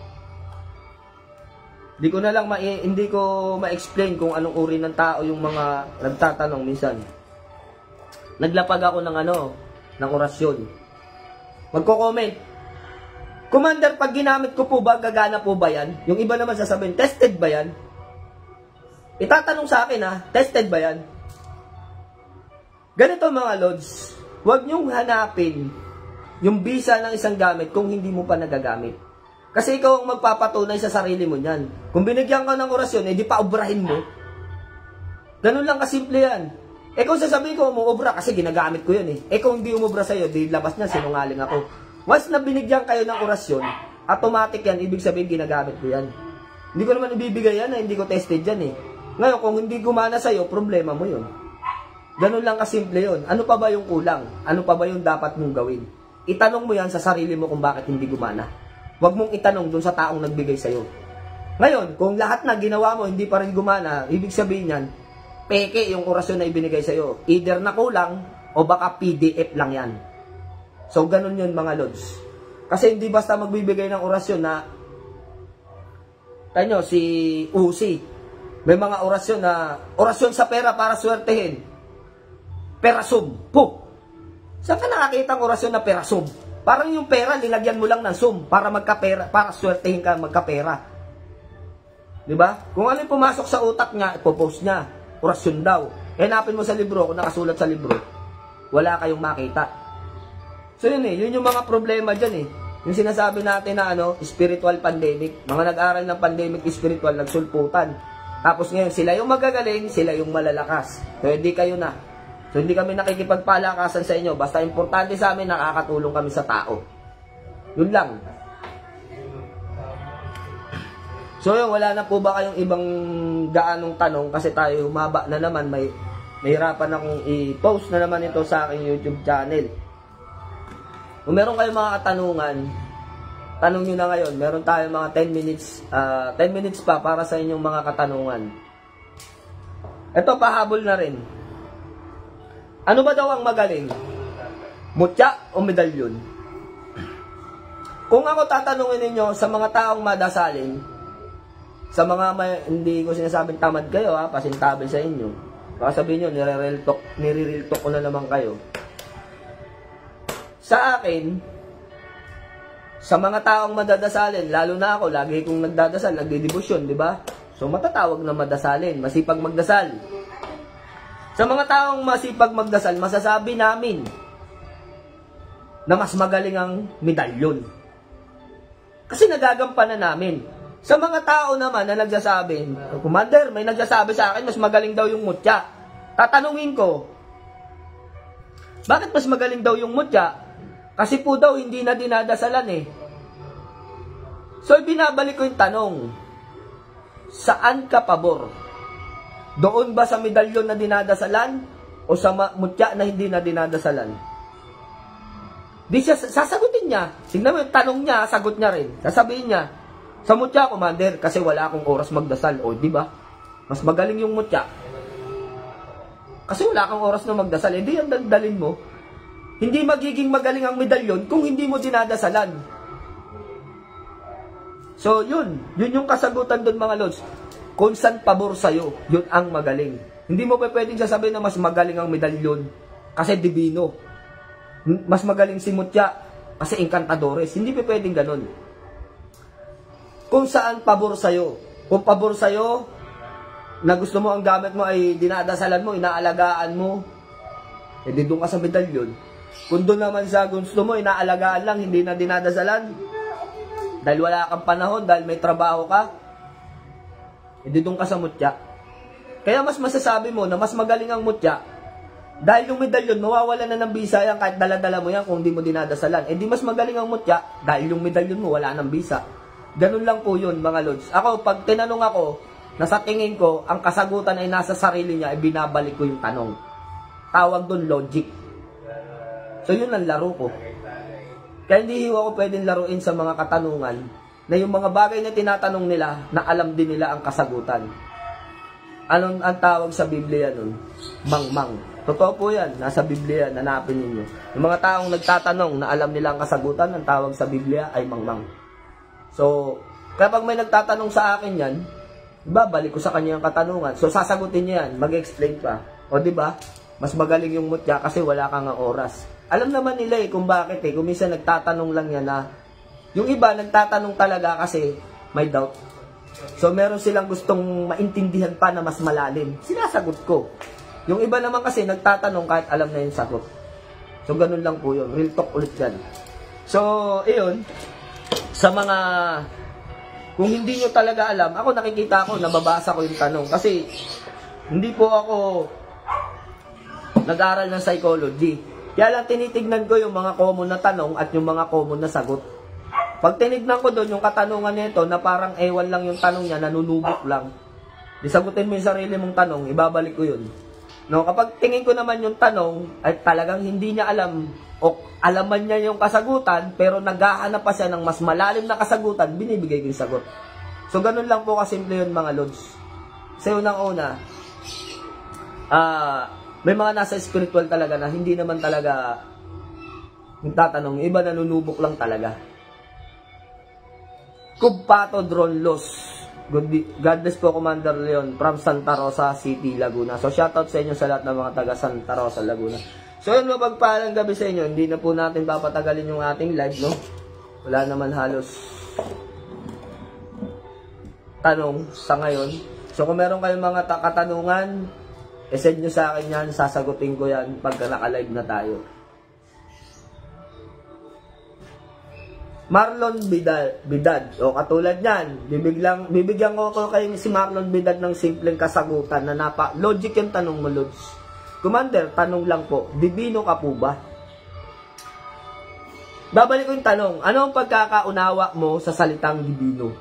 hindi ko ma-explain kung anong uri ng tao yung mga nagtatanong minsan. Naglapag ako ng orasyon. Magko-comment. Commander, pag ginamit ko po ba, gagana po ba yan? Yung iba naman sasabihin, tested ba yan? Itatanong sa akin tested ba yan? Ganito mga lods, huwag nyong hanapin yung bisa ng isang gamit kung hindi mo pa nagagamit. Kasi ikaw ang magpapatunay sa sarili mo niyan. Kung binigyan ka ng orasyon, di paubrahin mo. Ganun lang kasimple yan. Kung sasabihin ko, umuobra kasi ginagamit ko yan eh. Kung hindi umobra sa'yo, di labas niya, sinungaling ako. Once na binigyan kayo ng orasyon, automatic yan, ibig sabihin ginagamit ko yan. Hindi ko naman ibibigay yan na hindi ko tested yan eh. Ngayon, kung hindi gumana sa'yo, problema mo yun. Ganun lang kasimple yun. Ano pa ba yung kulang? Ano pa ba yung dapat mong gawin? Itanong mo yan sa sarili mo kung bakit hindi gumana. Huwag mong itanong dun sa taong nagbigay sa'yo. Ngayon, kung lahat na ginawa mo, hindi pa rin gumana, ibig sabihin yan, peke yung orasyon na ibinigay sa'yo. Either na kulang, o baka PDF lang yan. So, ganun yun mga lods. Kasi hindi basta magbibigay ng orasyon na, tayo si Uzi, may mga orasyon sa pera para swertehin. Perasum. Puh! Saan ka nakakita ang orasyon na perasum? Parang yung pera, nilagyan mo lang ng sum para magkapera, para swertehin ka magkapera. Diba? Kung ano yung pumasok sa utak niya, ipopost niya. Orasyon daw. Hanapin mo sa libro, kung nakasulat sa libro, wala kayong makita. So yun yun yung mga problema dyan eh. Yung sinasabi natin na spiritual pandemic. Mga nag-aral ng pandemic spiritual, nagsulputan. Tapos ngayon, sila yung magagaling, sila yung malalakas. So hindi kayo na. So, hindi kami nakikipagpalakasan sa inyo. Basta importante sa amin, nakakatulong kami sa tao. Yun lang. So, yun, wala na po ba kayong ibang gaanong tanong? Kasi tayo humaba na naman. May hirapan akong i-post na naman ito sa aking YouTube channel. Kung meron kayong mga katanungan, tanong nyo na ngayon. Meron tayo mga 10 minutes pa para sa inyong mga katanungan. Ito, pahabol na rin. Ano ba daw ang magaling? Mutya o medalyon? Kung ako tatanungin ninyo sa mga taong madasalin, sa mga hindi ko sinasabing tamad kayo pasintabi sa inyo. Baka sabihin nyo, nire-real talk ko na naman kayo. Sa akin, sa mga taong madadasalin, lalo na ako, lagi kong nagdadasal, nagdidibusyon, di ba? So matatawag na madasalin, masipag magdasal. Sa mga taong masipag magdasal, masasabi namin na mas magaling ang medalyon. Kasi nagagampanan namin. Sa mga tao naman na nagsasabi, Commander, may nagsasabi sa akin, mas magaling daw yung mutya. Tatanungin ko, bakit mas magaling daw yung mutya? Kasi po daw, hindi na dinadasalan eh. So, binabalik ko yung tanong, saan ka pabor? Doon ba sa medalyon na dinadasalan o sa mutya na hindi na dinadasalan? Di siya, sasagutin niya. Tingnan mo yung tanong niya, sagot niya rin. Sasabihin niya, sa mutya, Commander, kasi wala akong oras magdasal. O, di ba? Mas magaling yung mutya. Kasi wala kang oras na magdasal. Di yan dalin mo. Hindi magiging magaling ang medalyon kung hindi mo dinadasalan. So, yun yung kasagutan doon mga lods. Kung saan pabor sa'yo, yun ang magaling. Hindi mo pa pwedeng sasabihin na mas magaling ang medalyon kasi divino. Mas magaling si Mutya kasi Encantadores. Hindi pa pwedeng ganun. Kung saan pabor sa'yo. Kung pabor sa'yo, na gusto mo ang gamit mo ay dinadasalan mo, inaalagaan mo, edi doon ka sa medalyon. Kung doon naman sa gusto mo, inaalagaan lang, hindi na dinadasalan, dahil wala kang panahon, dahil may trabaho ka, edi doon ka sa Mutya. Kaya mas masasabi mo na mas magaling ang Mutya, dahil yung medalyon, mawawala na ng bisa yan kahit dala-dala mo yan kung hindi mo dinadasalan. Edi mas magaling ang Mutya, dahil yung medalyon mo wala ng bisa. Ganun lang po yun mga lods. Ako, pag tinanong ako, nasa tingin ko, ang kasagutan ay nasa sarili niya, ay binabalik ko yung tanong. Tawag doon logic. So yun ang laro ko. Kaya hindi ako pwedeng laruin sa mga katanungan na yung mga bagay na tinatanong nila, na alam din nila ang kasagutan. Anong ang tawag sa Biblia nun? Mangmang. Totoo po yan, nasa Biblia, nanapin ninyo. Yung mga taong nagtatanong na alam nila ang kasagutan, ang tawag sa Biblia ay mangmang. So, kapag may nagtatanong sa akin yan, babalik ko sa kanya yung katanungan. So, sasagutin niya yan, mag-explain pa. O, di ba? Mas magaling yung Mutya kasi wala kang oras. Alam naman nila kung bakit Kung minsan nagtatanong lang yan na, yung iba nagtatanong talaga kasi may doubt. So, meron silang gustong maintindihan pa na mas malalim. Sinasagot ko. Yung iba naman kasi nagtatanong kahit alam na yung sagot. So, ganun lang po yun. Real talk ulit yan. So, iyon. Sa mga, kung hindi nyo talaga alam, ako nakikita ko, nababasa ko yung tanong. Kasi, hindi po ako nag-aral ng psychology. Kaya lang tinitignan ko yung mga common na tanong at yung mga common na sagot. Pag tinignan ko doon yung katanungan nito na parang ewan lang yung tanong niya, nanunubok lang. Di sagutin mo yung sarili mong tanong, ibabalik ko yun. No, kapag tingin ko naman yung tanong ay talagang hindi niya alam o alaman niya yung kasagutan pero naghahanap pa siya ng mas malalim na kasagutan, binibigay ko yung sagot. So ganun lang po kasimple yun mga lods. Sa unang-una, may mga nasa spiritual talaga na hindi naman talaga yung tatanong, iba nanunubok lang talaga. Kubpato Drone Loss. God bless po Commander Leon from Santa Rosa City, Laguna. So shoutout sa inyo sa lahat ng mga taga Santa Rosa, Laguna. So yun, mapagpalang gabi sa inyo. Hindi na po natin papatagalin yung ating live, no? Wala naman halos tanong sa ngayon. So kung meron kayong mga katanungan, send nyo sa akin yan, sasagutin ko yan pagka naka-live na tayo. Marlon Bidad. O katulad niyan, bibigyan ko kayo si Marlon Bidad ng simpleng kasagutan na logic yung tanong mo, Lods. Commander, tanong lang po, divino ka po ba? Babalik ko yung tanong, ano ang pagkakaunawa mo sa salitang divino?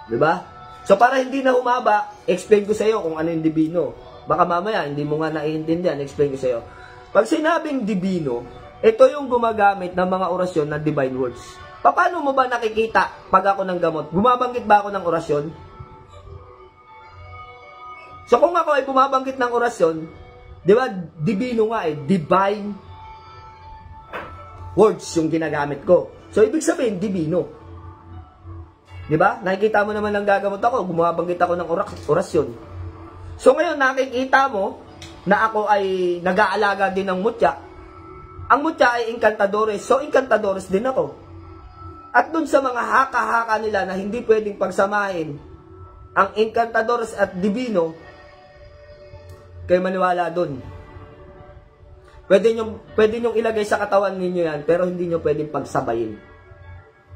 Diba? So para hindi na humaba, explain ko sa iyo kung ano yung divino. Baka mamaya, hindi mo nga naiintindihan, explain ko sa iyo. Pag sinabing divino, ito yung gumagamit ng mga orasyon na divine words. Paano mo ba nakikita pag ako ng gamot? Bumabanggit ba ako ng orasyon? So kung ako ay bumabanggit ng orasyon, di ba, divino nga divine words yung ginagamit ko. So ibig sabihin, divino. Di ba? Nakikita mo naman ng gagamot ako, bumabanggit ako ng orasyon. So ngayon, nakikita mo na ako ay nag-aalaga din ng Mutya. Ang Mutya ay Encantadores, so Encantadores din ako. At dun sa mga haka-haka nila na hindi pwedeng pagsamahin ang Encantadores at Divino, kayo maniwala dun. Pwede nyong ilagay sa katawan ninyo yan, pero hindi nyo pwedeng pagsabayin.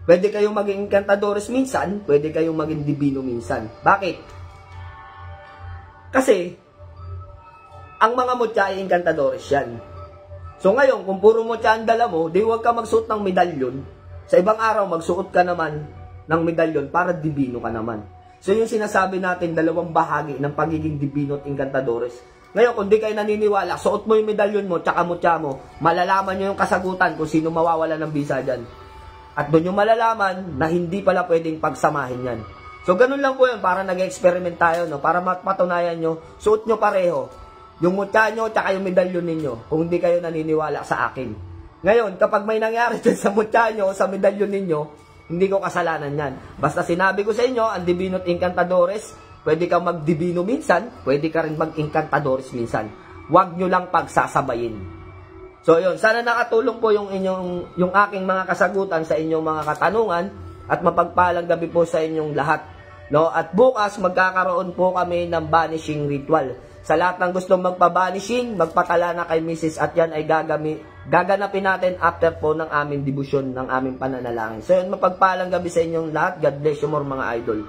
Pwede kayong maging Encantadores minsan, pwede kayong maging Divino minsan. Bakit? Kasi, ang mga Mutya ay Encantadores yan. So ngayon, kung puro Mutya ang dala mo, di huwag ka magsuot ng medalyon. Sa ibang araw, magsuot ka naman ng medalyon para divino ka naman. So yung sinasabi natin, dalawang bahagi ng pagiging divino at Encantadores. Ngayon, kung di kayo naniniwala, suot mo yung medalyon mo, tsaka Mutya mo, malalaman nyo yung kasagutan kung sino mawawala ng bisa dyan. At doon yung malalaman na hindi pala pwedeng pagsamahin yan. So ganun lang po yun, para nag-experiment tayo, no? Para mapatunayan nyo, suot nyo pareho. yung mutya nyo, tsaka yung medalyon ninyo, kung hindi kayo naniniwala sa akin. Ngayon, kapag may nangyari dyan sa mutya nyo, sa medalyon ninyo, hindi ko kasalanan yan. Basta sinabi ko sa inyo, ang Divino't Encantadores, pwede kang mag-divino minsan, pwede ka rin mag-Encantadores minsan. Huwag nyo lang pagsasabayin. So yun, sana nakatulong po yung aking mga kasagutan sa inyong mga katanungan at mapagpalang gabi po sa inyong lahat. No? At bukas magkakaroon po kami ng banishing ritual. Sa lahat ng gustong magpa-banishing, magpatala na kay Mrs. at yan ay gaganapin natin after po ng aming debosyon, ng aming pananalangin. So yun, mapagpalang gabi sa inyong lahat. God bless you more mga idol.